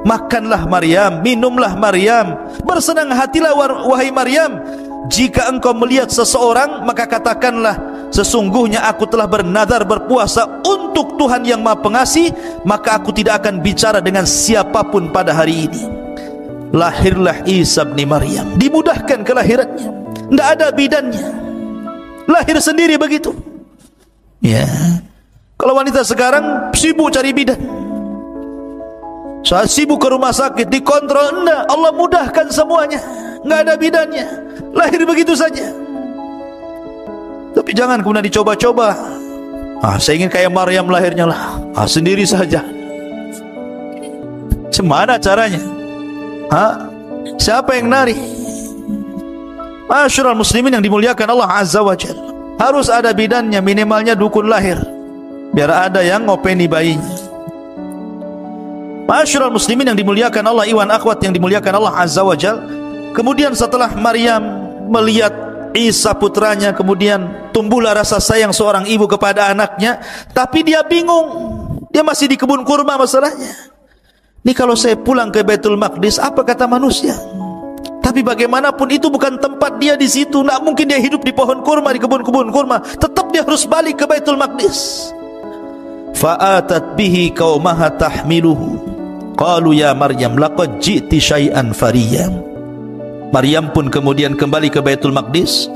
Makanlah Maryam, minumlah Maryam, bersenang hatilah wahai Maryam. Jika engkau melihat seseorang, maka katakanlah, sesungguhnya aku telah bernadar berpuasa untuk Tuhan yang Maha Pengasih, maka aku tidak akan bicara dengan siapapun pada hari ini. Lahirlah Isa bin Maryam, dimudahkan kelahirannya, tidak ada bidannya, lahir sendiri begitu. Ya, kalau wanita sekarang sibuk cari bidan, saat sibuk ke rumah sakit dikontrol, enggak, Allah mudahkan semuanya, enggak ada bidannya, lahir begitu saja. Tapi jangan kemudian dicoba-coba. Saya ingin kayak Maryam lahirnya lah, sendiri saja. Gimana caranya? Siapa yang nari? Masyarul muslimin yang dimuliakan Allah Azza wa Jalla, harus ada bidannya, minimalnya dukun lahir, biar ada yang ngopeni bayinya. Masyarul muslimin yang dimuliakan Allah, iwan akhwat yang dimuliakan Allah Azza wa Jal. Kemudian setelah Maryam melihat Isa putranya, kemudian tumbuhlah rasa sayang seorang ibu kepada anaknya. Tapi dia bingung, dia masih di kebun kurma masalahnya. Ini kalau saya pulang ke Baitul Maqdis, apa kata manusia? Tapi bagaimanapun itu bukan tempat dia di situ. Tidak mungkin dia hidup di pohon kurma, di kebun-kebun kurma. Tetap dia harus balik ke Baitul Maqdis. Fa'atat bihi qaumaha tahmiluhu qalu ya Maryam laqad ji'ti syai'an fariyya. Maryam pun kemudian kembali ke Baitul Maqdis.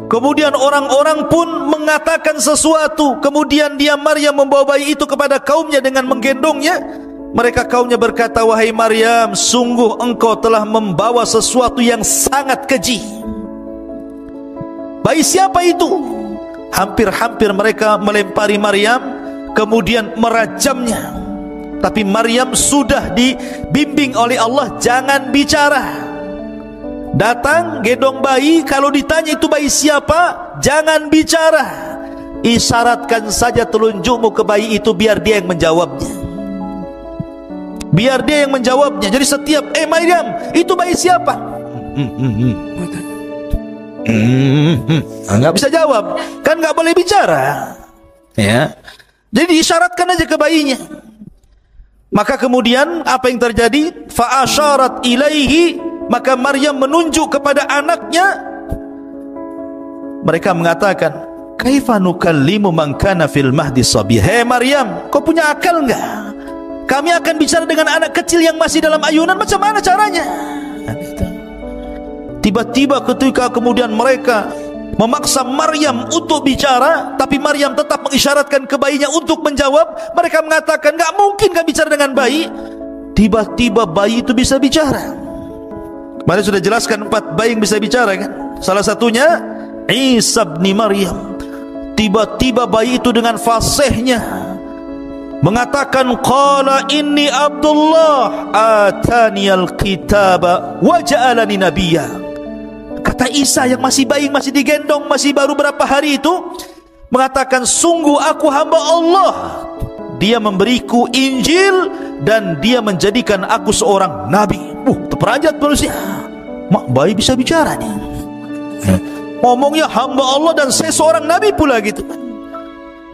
Kemudian orang-orang pun mengatakan sesuatu. Kemudian dia Maryam membawa bayi itu kepada kaumnya dengan menggendongnya. Mereka kaumnya berkata, wahai Maryam, sungguh engkau telah membawa sesuatu yang sangat keji. Bayi siapa itu? Hampir-hampir mereka melempari Maryam, kemudian merajamnya. Tapi Maryam sudah dibimbing oleh Allah, jangan bicara. Datang gendong bayi, kalau ditanya itu bayi siapa, jangan bicara, isyaratkan saja telunjukmu ke bayi itu biar dia yang menjawabnya. Biar dia yang menjawabnya. Jadi setiap Maryam, itu bayi siapa? Nggak bisa jawab, kan nggak boleh bicara. Ya, jadi diisyaratkan aja ke bayinya. Maka kemudian apa yang terjadi? Fa asyarat ilaihi, maka Maryam menunjuk kepada anaknya. Mereka mengatakan, kaifa nukallimu man kana fil mahdi sabiyya. Hei Maryam, kau punya akal enggak? Kami akan bicara dengan anak kecil yang masih dalam ayunan, macam mana caranya? Tiba-tiba ketika kemudian mereka memaksa Maryam untuk bicara, tapi Maryam tetap mengisyaratkan ke bayinya untuk menjawab. Mereka mengatakan, enggak mungkin kami bicara dengan bayi. Tiba-tiba bayi itu bisa bicara. Kemarin sudah jelaskan 4 bayi yang bisa bicara kan? Salah satunya Isa bin Maryam. Tiba-tiba bayi itu dengan fasihnya mengatakan, qala inni Abdullah ataniyal kitaba wa ja'alani nabiyya. Kata Isa yang masih bayi, masih digendong, masih baru berapa hari itu, mengatakan, sungguh aku hamba Allah, dia memberiku Injil dan dia menjadikan aku seorang nabi. Terperanjat manusia. Mak, bayi bisa bicara nih. Ngomongnya hamba Allah dan saya seorang nabi pula gitu.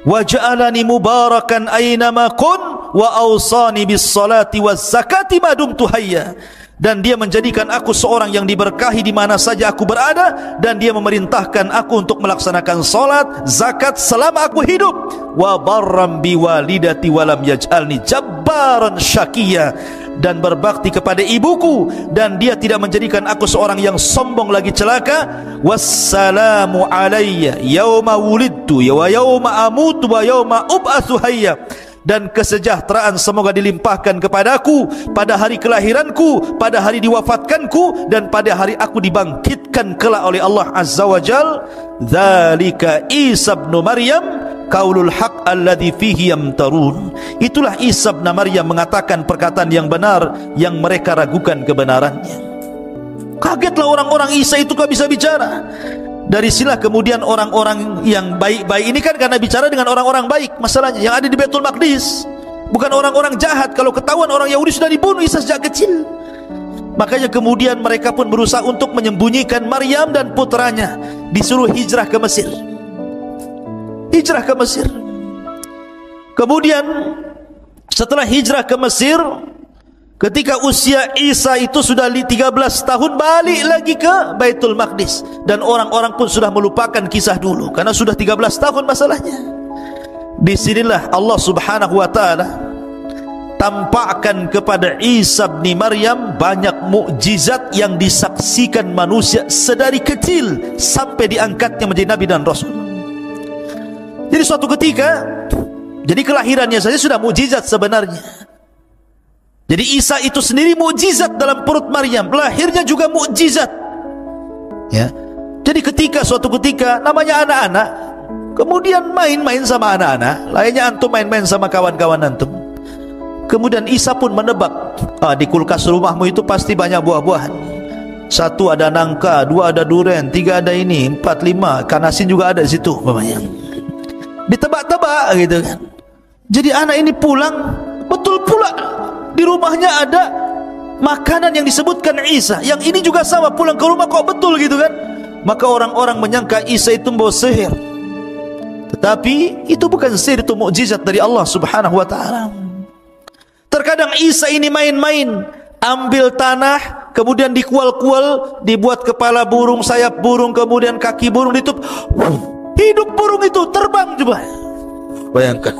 Wa ja'alani mubarakan aynama kun wa awsani bis salati waz zakati ma dumtu hayya. Dan dia menjadikan aku seorang yang diberkahi di mana saja aku berada, dan dia memerintahkan aku untuk melaksanakan salat, zakat selama aku hidup. Wa barram bi walidati wa lam yaj'alni jabbaran syaqiyya. Dan berbakti kepada ibuku, dan dia tidak menjadikan aku seorang yang sombong lagi celaka. Wassalamu alayya yauma wulidtu wa yauma amutu wa yauma ub'atsu hayya. Dan kesejahteraan semoga dilimpahkan kepadaku pada hari kelahiranku, pada hari diwafatkanku, dan pada hari aku dibangkitkan kelak oleh Allah Azza wa Jal. Dzalika Isa bin Maryam qaulul haq alladzi fihi yamtarun. Itulah Isa bin Maryam mengatakan perkataan yang benar yang mereka ragukan kebenarannya. Kagetlah orang-orang, Isa itu kok bisa bicara. Dari sinilah kemudian orang-orang yang baik-baik ini kan karena bicara dengan orang-orang baik. Masalahnya yang ada di Baitul Maqdis bukan orang-orang jahat. Kalau ketahuan orang Yahudi sudah dibunuh Isa sejak kecil. Makanya kemudian mereka pun berusaha untuk menyembunyikan Maryam dan putranya. Disuruh hijrah ke Mesir. Hijrah ke Mesir. Kemudian setelah hijrah ke Mesir, ketika usia Isa itu sudah 13 tahun, balik lagi ke Baitul Maqdis. Dan orang-orang pun sudah melupakan kisah dulu karena sudah 13 tahun masalahnya. Disinilah Allah Subhanahu wa ta'ala tampakkan kepada Isa bin Maryam banyak mukjizat yang disaksikan manusia sedari kecil sampai diangkatnya menjadi Nabi dan Rasul. Jadi suatu ketika, jadi kelahirannya saja sudah mukjizat sebenarnya. Jadi Isa itu sendiri mukjizat dalam perut Maryam, lahirnya juga mukjizat. Ya. Jadi suatu ketika namanya anak-anak, kemudian main-main sama anak-anak, lainnya antum main-main sama kawan-kawan antum. Kemudian Isa pun menebak, di kulkas rumahmu itu pasti banyak buah-buahan. 1 ada nangka, 2 ada durian, 3 ada ini, 4, 5 ikan asin juga ada di situ, umpamanya. Ditebak-tebak gitu kan. Jadi anak ini pulang, betul pula di rumahnya ada makanan yang disebutkan Isa. Yang ini juga sama, pulang ke rumah kok betul gitu kan. Maka orang-orang menyangka Isa itu membawa sihir. Tetapi itu bukan sihir, itu mukjizat dari Allah Subhanahu wa ta'ala. Terkadang Isa ini main-main, ambil tanah, kemudian dikual-kual, dibuat kepala burung, sayap burung, kemudian kaki burung, ditutup, hidup burung itu terbang. Coba bayangkan,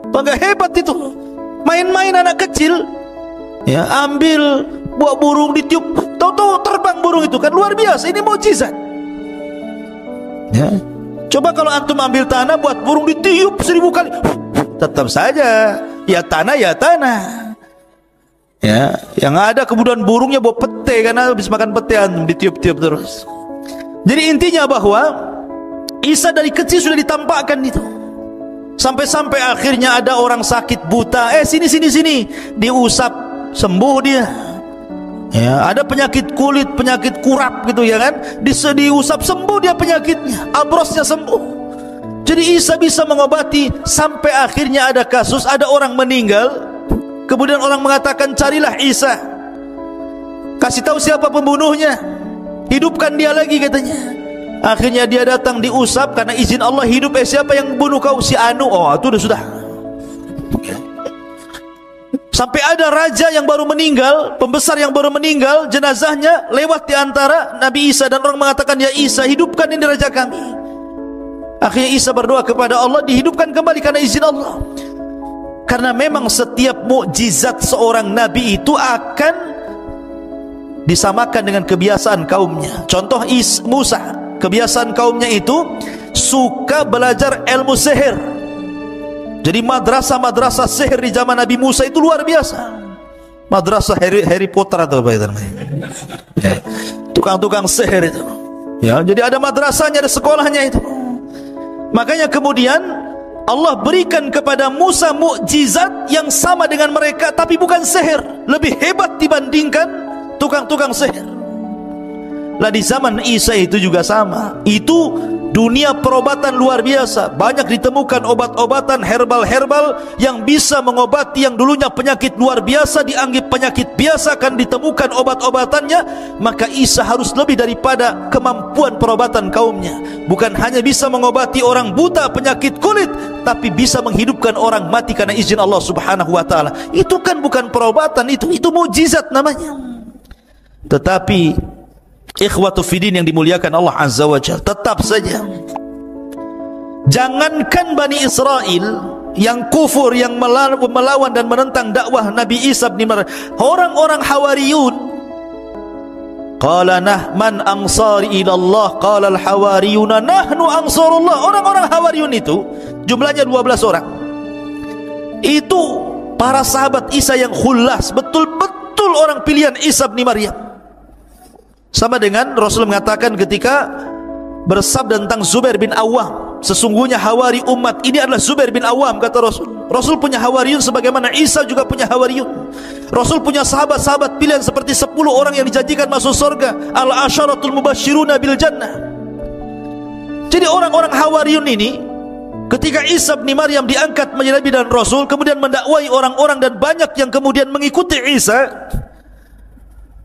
bangga hebat itu. Main-main anak kecil, ya, ambil buah burung, ditiup, tahu-tahu terbang burung itu, kan luar biasa. Ini mukjizat. Ya, coba kalau antum ambil tanah, buat burung ditiup 1000 kali, tetap saja ya tanah ya tanah. Ya, yang ada kemudian burungnya bawa pete karena habis makan pete, antum ditiup-tiup terus. Jadi intinya bahwa Isa dari kecil sudah ditampakkan itu. Sampai-sampai akhirnya ada orang sakit buta, sini, diusap, sembuh dia. Ya, ada penyakit kulit, penyakit kurap gitu ya kan, diusap sembuh dia penyakitnya, abrosnya sembuh. Jadi Isa bisa mengobati. Sampai akhirnya ada kasus, ada orang meninggal, kemudian orang mengatakan carilah Isa, kasih tahu siapa pembunuhnya, hidupkan dia lagi katanya. Akhirnya dia datang, diusap, karena izin Allah hidup. Siapa yang bunuh kau? Si Anu. Oh, itu sudah. Sampai ada raja yang baru meninggal, pembesar yang baru meninggal, jenazahnya lewat di antara Nabi Isa, dan orang mengatakan, ya Isa, hidupkan ini raja kami. Akhirnya Isa berdoa kepada Allah, dihidupkan kembali karena izin Allah. Karena memang setiap mukjizat seorang nabi itu akan disamakan dengan kebiasaan kaumnya. Contoh Musa, kebiasaan kaumnya itu suka belajar ilmu sihir. Jadi madrasah-madrasah sihir di zaman Nabi Musa itu luar biasa. Madrasah Harry Potter atau apa itu namanya. Ya. Tukang-tukang sihir itu. Ya, jadi ada madrasahnya, ada sekolahnya itu. Makanya kemudian Allah berikan kepada Musa mukjizat yang sama dengan mereka, tapi bukan sihir, lebih hebat dibandingkan tukang-tukang sihir. Lah di zaman Isa itu juga sama. Itu dunia perobatan luar biasa. Banyak ditemukan obat-obatan herbal-herbal yang bisa mengobati yang dulunya penyakit luar biasa, dianggap penyakit biasa, akan ditemukan obat-obatannya. Maka Isa harus lebih daripada kemampuan perobatan kaumnya. Bukan hanya bisa mengobati orang buta penyakit kulit, tapi bisa menghidupkan orang mati karena izin Allah Subhanahu wa ta'ala. Itu kan bukan perobatan, itu mukjizat namanya. Tetapi ikhwatu fiddin yang dimuliakan Allah Azza wa Jalla, tetap saja jangankan Bani Israel yang kufur, yang melawan dan menentang dakwah Nabi Isa bin Maryam, orang-orang Hawariyun, qala man ansari ila Allah, qala al-hawariyuna nahnu ansarullah. Orang-orang Hawariyun itu jumlahnya 12 orang. Itu para sahabat Isa yang khullas, betul-betul orang pilihan Isa bin Maryam. Sama dengan Rasul mengatakan ketika bersabda tentang Zubair bin Awam, sesungguhnya hawari umat ini adalah Zubair bin Awam, kata Rasul. Rasul punya hawariyun sebagaimana Isa juga punya hawariyun. Rasul punya sahabat-sahabat pilihan seperti 10 orang yang dijanjikan masuk surga, al-asyaratul mubasyiruna bil jannah. Jadi orang-orang hawariyun ini, ketika Isa bin Maryam diangkat menjadi Nabi dan Rasul, kemudian mendakwai orang-orang dan banyak yang kemudian mengikuti Isa,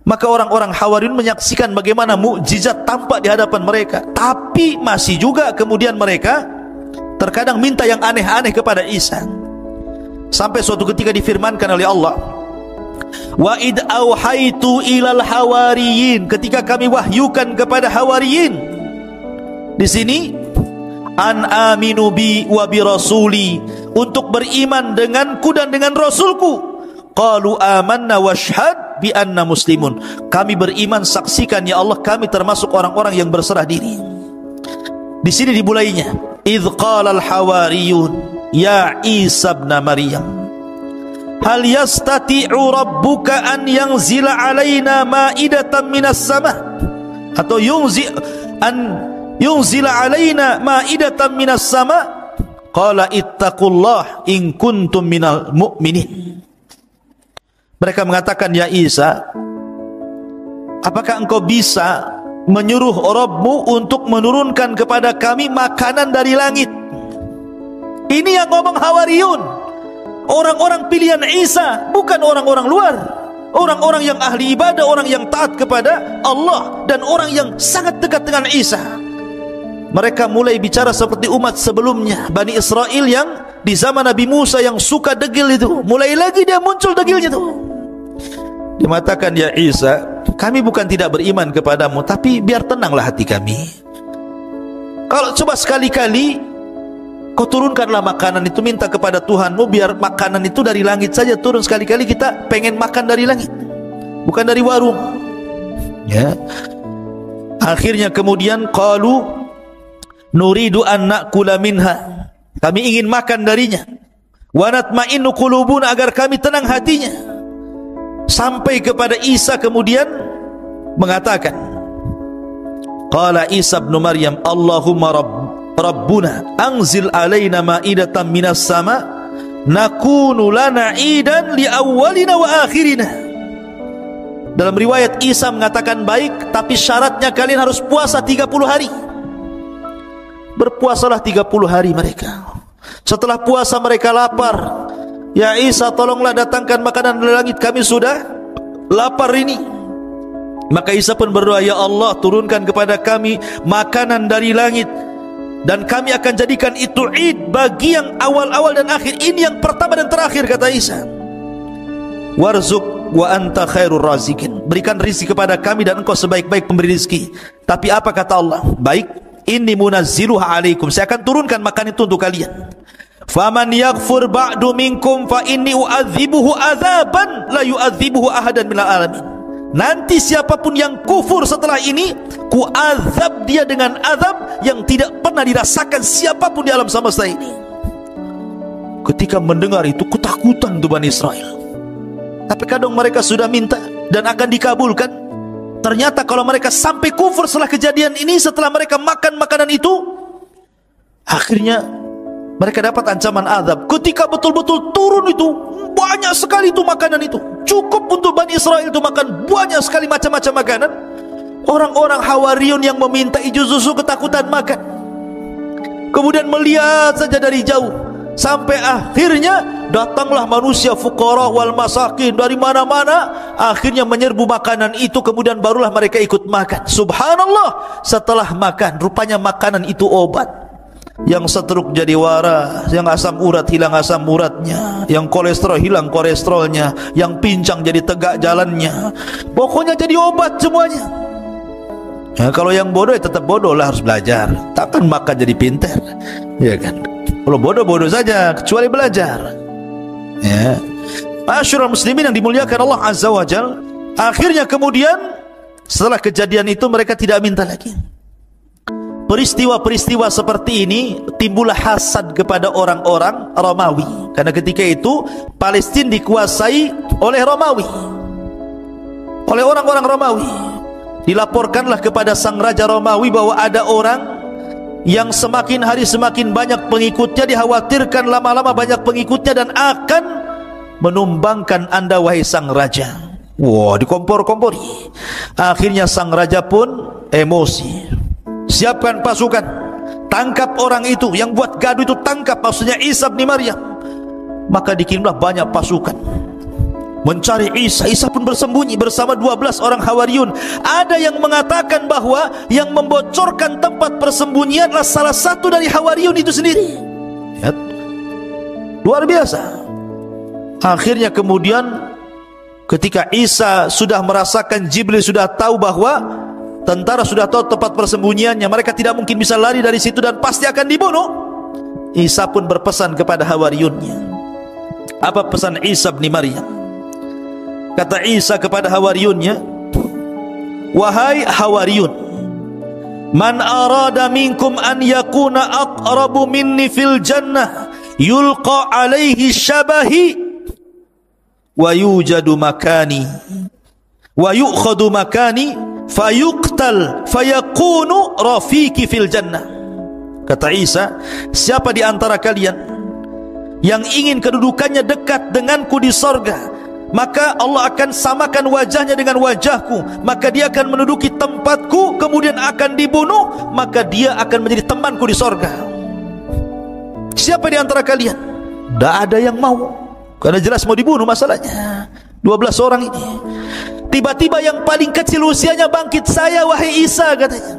maka orang-orang Hawariyun menyaksikan bagaimana mukjizat tampak di hadapan mereka. Tapi masih juga kemudian mereka terkadang minta yang aneh-aneh kepada Isa. Sampai suatu ketika difirmankan oleh Allah, wa id auhaitu ilal hawariyin, ketika kami wahyukan kepada hawariyin. Di sini an aminu bi wa bi rasuli, untuk beriman denganku dan dengan rasulku. Qalu amanna washhad bi anna muslimun, kami beriman, saksikan ya Allah kami termasuk orang-orang yang berserah diri. Di sini dimulainya, idz qala al hawariyun ya Isa ibn Maryam hal yastati'u rabbuka an yanzila alaina ma'idatan minas sama, atau yunzila alaina ma'idatan minas sama. Qala ittaqullah in kuntum minal mu'minin. Mereka mengatakan, ya Isa, apakah engkau bisa menyuruh Rabbmu untuk menurunkan kepada kami makanan dari langit? Ini yang ngomong Hawariyun, orang-orang pilihan Isa, bukan orang-orang luar, orang-orang yang ahli ibadah, orang yang taat kepada Allah, dan orang yang sangat dekat dengan Isa. Mereka mulai bicara seperti umat sebelumnya, Bani Israel yang di zaman Nabi Musa yang suka degil itu, mulai lagi dia muncul degilnya itu. Dia mengatakan, ya Isa, kami bukan tidak beriman kepadamu, tapi biar tenanglah hati kami. Kalau coba sekali-kali kau turunkanlah makanan itu, minta kepada Tuhanmu biar makanan itu dari langit saja turun. Sekali-kali kita pengen makan dari langit, bukan dari warung. Ya. Akhirnya kemudian qalu nuridu an na'kula minha, kami ingin makan darinya. Wa natma'innu qulubuna, agar kami tenang hatinya. Sampai kepada Isa kemudian mengatakan, qala Isa ibn Maryam Allahumma rabbuna anzil alaina ma'idatan minas sama nakunu lana idan li awwalina wa akhirina. Dalam riwayat Isa mengatakan baik, tapi syaratnya kalian harus puasa 30 hari. Berpuasalah 30 hari mereka. Setelah puasa mereka lapar. Ya Isa, tolonglah datangkan makanan dari langit, kami sudah lapar ini. Maka Isa pun berdoa, ya Allah, turunkan kepada kami makanan dari langit, dan kami akan jadikan itu Id bagi yang awal-awal dan akhir. Ini yang pertama dan terakhir, kata Isa. Warzuq wa anta khairur razikin. Berikan rizki kepada kami dan engkau sebaik-baik pemberi rizki. Tapi apa kata Allah? Baik, inni munazziluha alaikum, saya akan turunkan makan itu untuk kalian. Faman yaghfur ba'du minkum fa inni u'adzibuhu adzaban la yu'adzibuhu ahadan minal alamin. Nanti siapapun yang kufur setelah ini, ku azab dia dengan azab yang tidak pernah dirasakan siapapun di alam semesta ini. Ketika mendengar itu, ketakutan tuh Bani Israel. Tapi kadang mereka sudah minta dan akan dikabulkan. Ternyata kalau mereka sampai kufur setelah kejadian ini, setelah mereka makan makanan itu, akhirnya mereka dapat ancaman azab. Ketika betul-betul turun itu, banyak sekali itu makanan itu, cukup untuk Bani Israel itu makan banyak sekali macam-macam makanan. Orang-orang Hawariyun yang meminta justru ketakutan makan, kemudian melihat saja dari jauh. Sampai akhirnya datanglah manusia fuqara wal masakin dari mana-mana, akhirnya menyerbu makanan itu, kemudian barulah mereka ikut makan. Subhanallah, setelah makan, rupanya makanan itu obat. Yang setruk jadi waras, yang asam urat hilang asam uratnya, yang kolesterol hilang kolesterolnya, yang pincang jadi tegak jalannya. Pokoknya jadi obat semuanya. Ya, kalau yang bodoh ya tetap bodoh lah, harus belajar. Takkan makan jadi pintar, ya kan? Kalau bodoh-bodoh saja, kecuali belajar. Ya, Masyarul muslimin yang dimuliakan Allah Azza wa Jal. Akhirnya kemudian setelah kejadian itu mereka tidak minta lagi. Peristiwa-peristiwa seperti ini timbullah hasad kepada orang-orang Romawi, karena ketika itu Palestina dikuasai oleh Romawi, oleh orang-orang Romawi. Dilaporkanlah kepada sang raja Romawi bahwa ada orang yang semakin hari semakin banyak pengikutnya, dikhawatirkan lama-lama banyak pengikutnya dan akan menumbangkan anda wahai sang raja. Wah, dikompor-kompori. Akhirnya sang raja pun emosi. Siapkan pasukan, tangkap orang itu yang buat gaduh itu, tangkap, maksudnya Isa bin Maryam. Maka dikirimlah banyak pasukan mencari Isa. Isa pun bersembunyi bersama 12 orang Hawariyun. Ada yang mengatakan bahwa yang membocorkan tempat persembunyian adalah salah satu dari Hawariyun itu sendiri. Ya, luar biasa. Akhirnya kemudian ketika Isa sudah merasakan, Jibril sudah tahu bahwa tentara sudah tahu tempat persembunyiannya, mereka tidak mungkin bisa lari dari situ dan pasti akan dibunuh. Isa pun berpesan kepada Hawariyunnya. Apa pesan Isa bin Maryam? Kata Isa kepada Hawariyunnya, wahai Hawariyun, man arada minkum an yakuna aqrabu minni fil jannah yulqa alaihi syabahi wa yujadu makani wa yu'khadu makani fayuqtal fayakunu rafiqi fil jannah. Kata Isa, siapa di antara kalian yang ingin kedudukannya dekat denganku di sorga, maka Allah akan samakan wajahnya dengan wajahku, maka dia akan menduduki tempatku, kemudian akan dibunuh, maka dia akan menjadi temanku di sorga. Siapa di antara kalian? Tidak ada yang mau, karena jelas mau dibunuh masalahnya. 12 orang ini. Tiba-tiba yang paling kecil usianya bangkit, saya wahai Isa, katanya.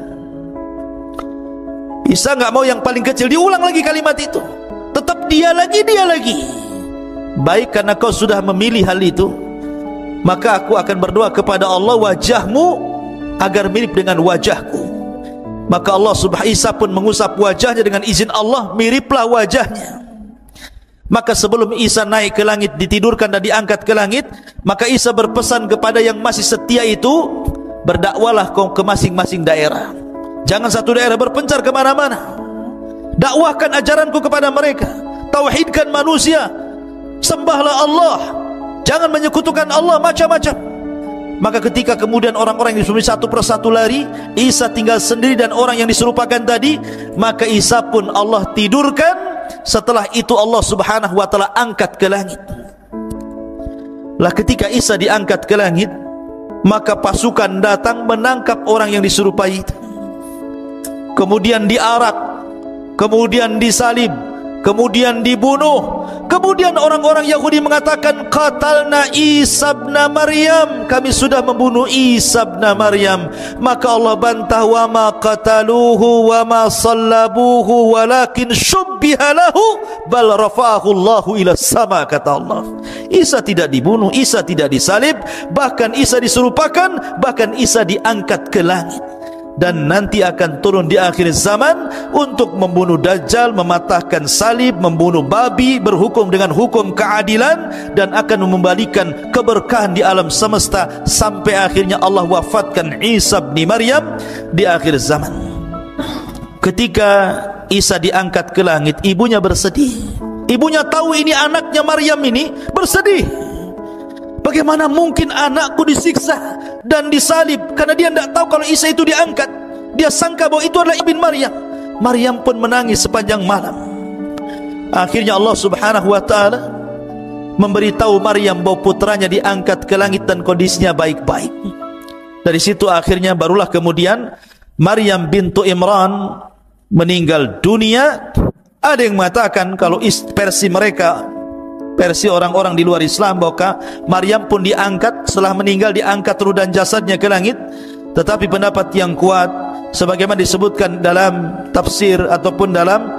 Isa nggak mau yang paling kecil. Diulang lagi kalimat itu, tetap dia lagi, dia lagi. Baik, karena kau sudah memilih hal itu, maka aku akan berdoa kepada Allah, wajahmu agar mirip dengan wajahku. Maka Allah subhanahu Isa pun mengusap wajahnya dengan izin Allah, miriplah wajahnya. Maka sebelum Isa naik ke langit, ditidurkan dan diangkat ke langit, maka Isa berpesan kepada yang masih setia itu, berdakwalah kau ke masing-masing daerah. Jangan satu daerah berpencar kemana-mana. Dakwahkan ajaranku kepada mereka, tauhidkan manusia, sembahlah Allah, jangan menyekutukan Allah macam-macam. Maka ketika kemudian orang-orang yang disuruh satu persatu lari, Isa tinggal sendiri dan orang yang diserupakan tadi, maka Isa pun Allah tidurkan. Setelah itu Allah subhanahu wa ta'ala angkat ke langit. Lah ketika Isa diangkat ke langit, maka pasukan datang menangkap orang yang diserupai itu, kemudian diarak, kemudian disalib, kemudian dibunuh. Kemudian orang-orang Yahudi mengatakan, qatalna Isa ibn Maryam, kami sudah membunuh Isa ibn Maryam. Maka Allah bantah, wa ma qataluhu wa ma sallabuhu walakin syubbiha lahu bal rafa'ahu Allahu ila sama, kata Allah. Isa tidak dibunuh, Isa tidak disalib, bahkan Isa diserupakan, bahkan Isa diangkat ke langit. Dan nanti akan turun di akhir zaman untuk membunuh Dajjal, mematahkan salib, membunuh babi, berhukum dengan hukum keadilan, dan akan membalikan keberkahan di alam semesta sampai akhirnya Allah wafatkan Isa bin Maryam di akhir zaman. Ketika Isa diangkat ke langit, ibunya bersedih. Ibunya tahu ini anaknya Maryam, ini bersedih. Bagaimana mungkin anakku disiksa dan disalib? Karena dia tidak tahu kalau Isa itu diangkat. Dia sangka bahwa itu adalah ibn Maryam. Maryam pun menangis sepanjang malam. Akhirnya Allah subhanahu wa ta'ala memberitahu Maryam bahwa putranya diangkat ke langit dan kondisinya baik-baik. Dari situ akhirnya barulah kemudian Maryam bintu Imran meninggal dunia. Ada yang mengatakan kalau versi mereka, versi orang-orang di luar Islam, bahwa Maryam pun diangkat setelah meninggal, diangkat ruh dan jasadnya ke langit. Tetapi pendapat yang kuat, sebagaimana disebutkan dalam tafsir ataupun dalam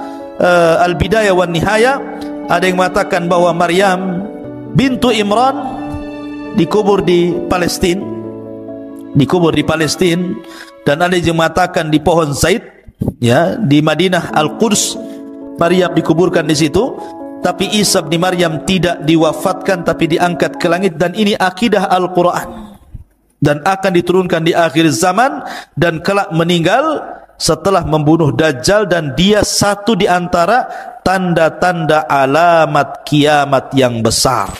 Al-Bidayah wan Nihayah, ada yang mengatakan bahwa Maryam bintu Imran dikubur di Palestina, dan ada yang mengatakan di pohon Zaid, ya, di Madinah Al-Quds, Maryam dikuburkan di situ. Tapi Isa bin Maryam tidak diwafatkan, tapi diangkat ke langit. Dan ini akidah Al-Quran, dan akan diturunkan di akhir zaman, dan kelak meninggal setelah membunuh Dajjal. Dan dia satu di antara tanda-tanda alamat kiamat yang besar.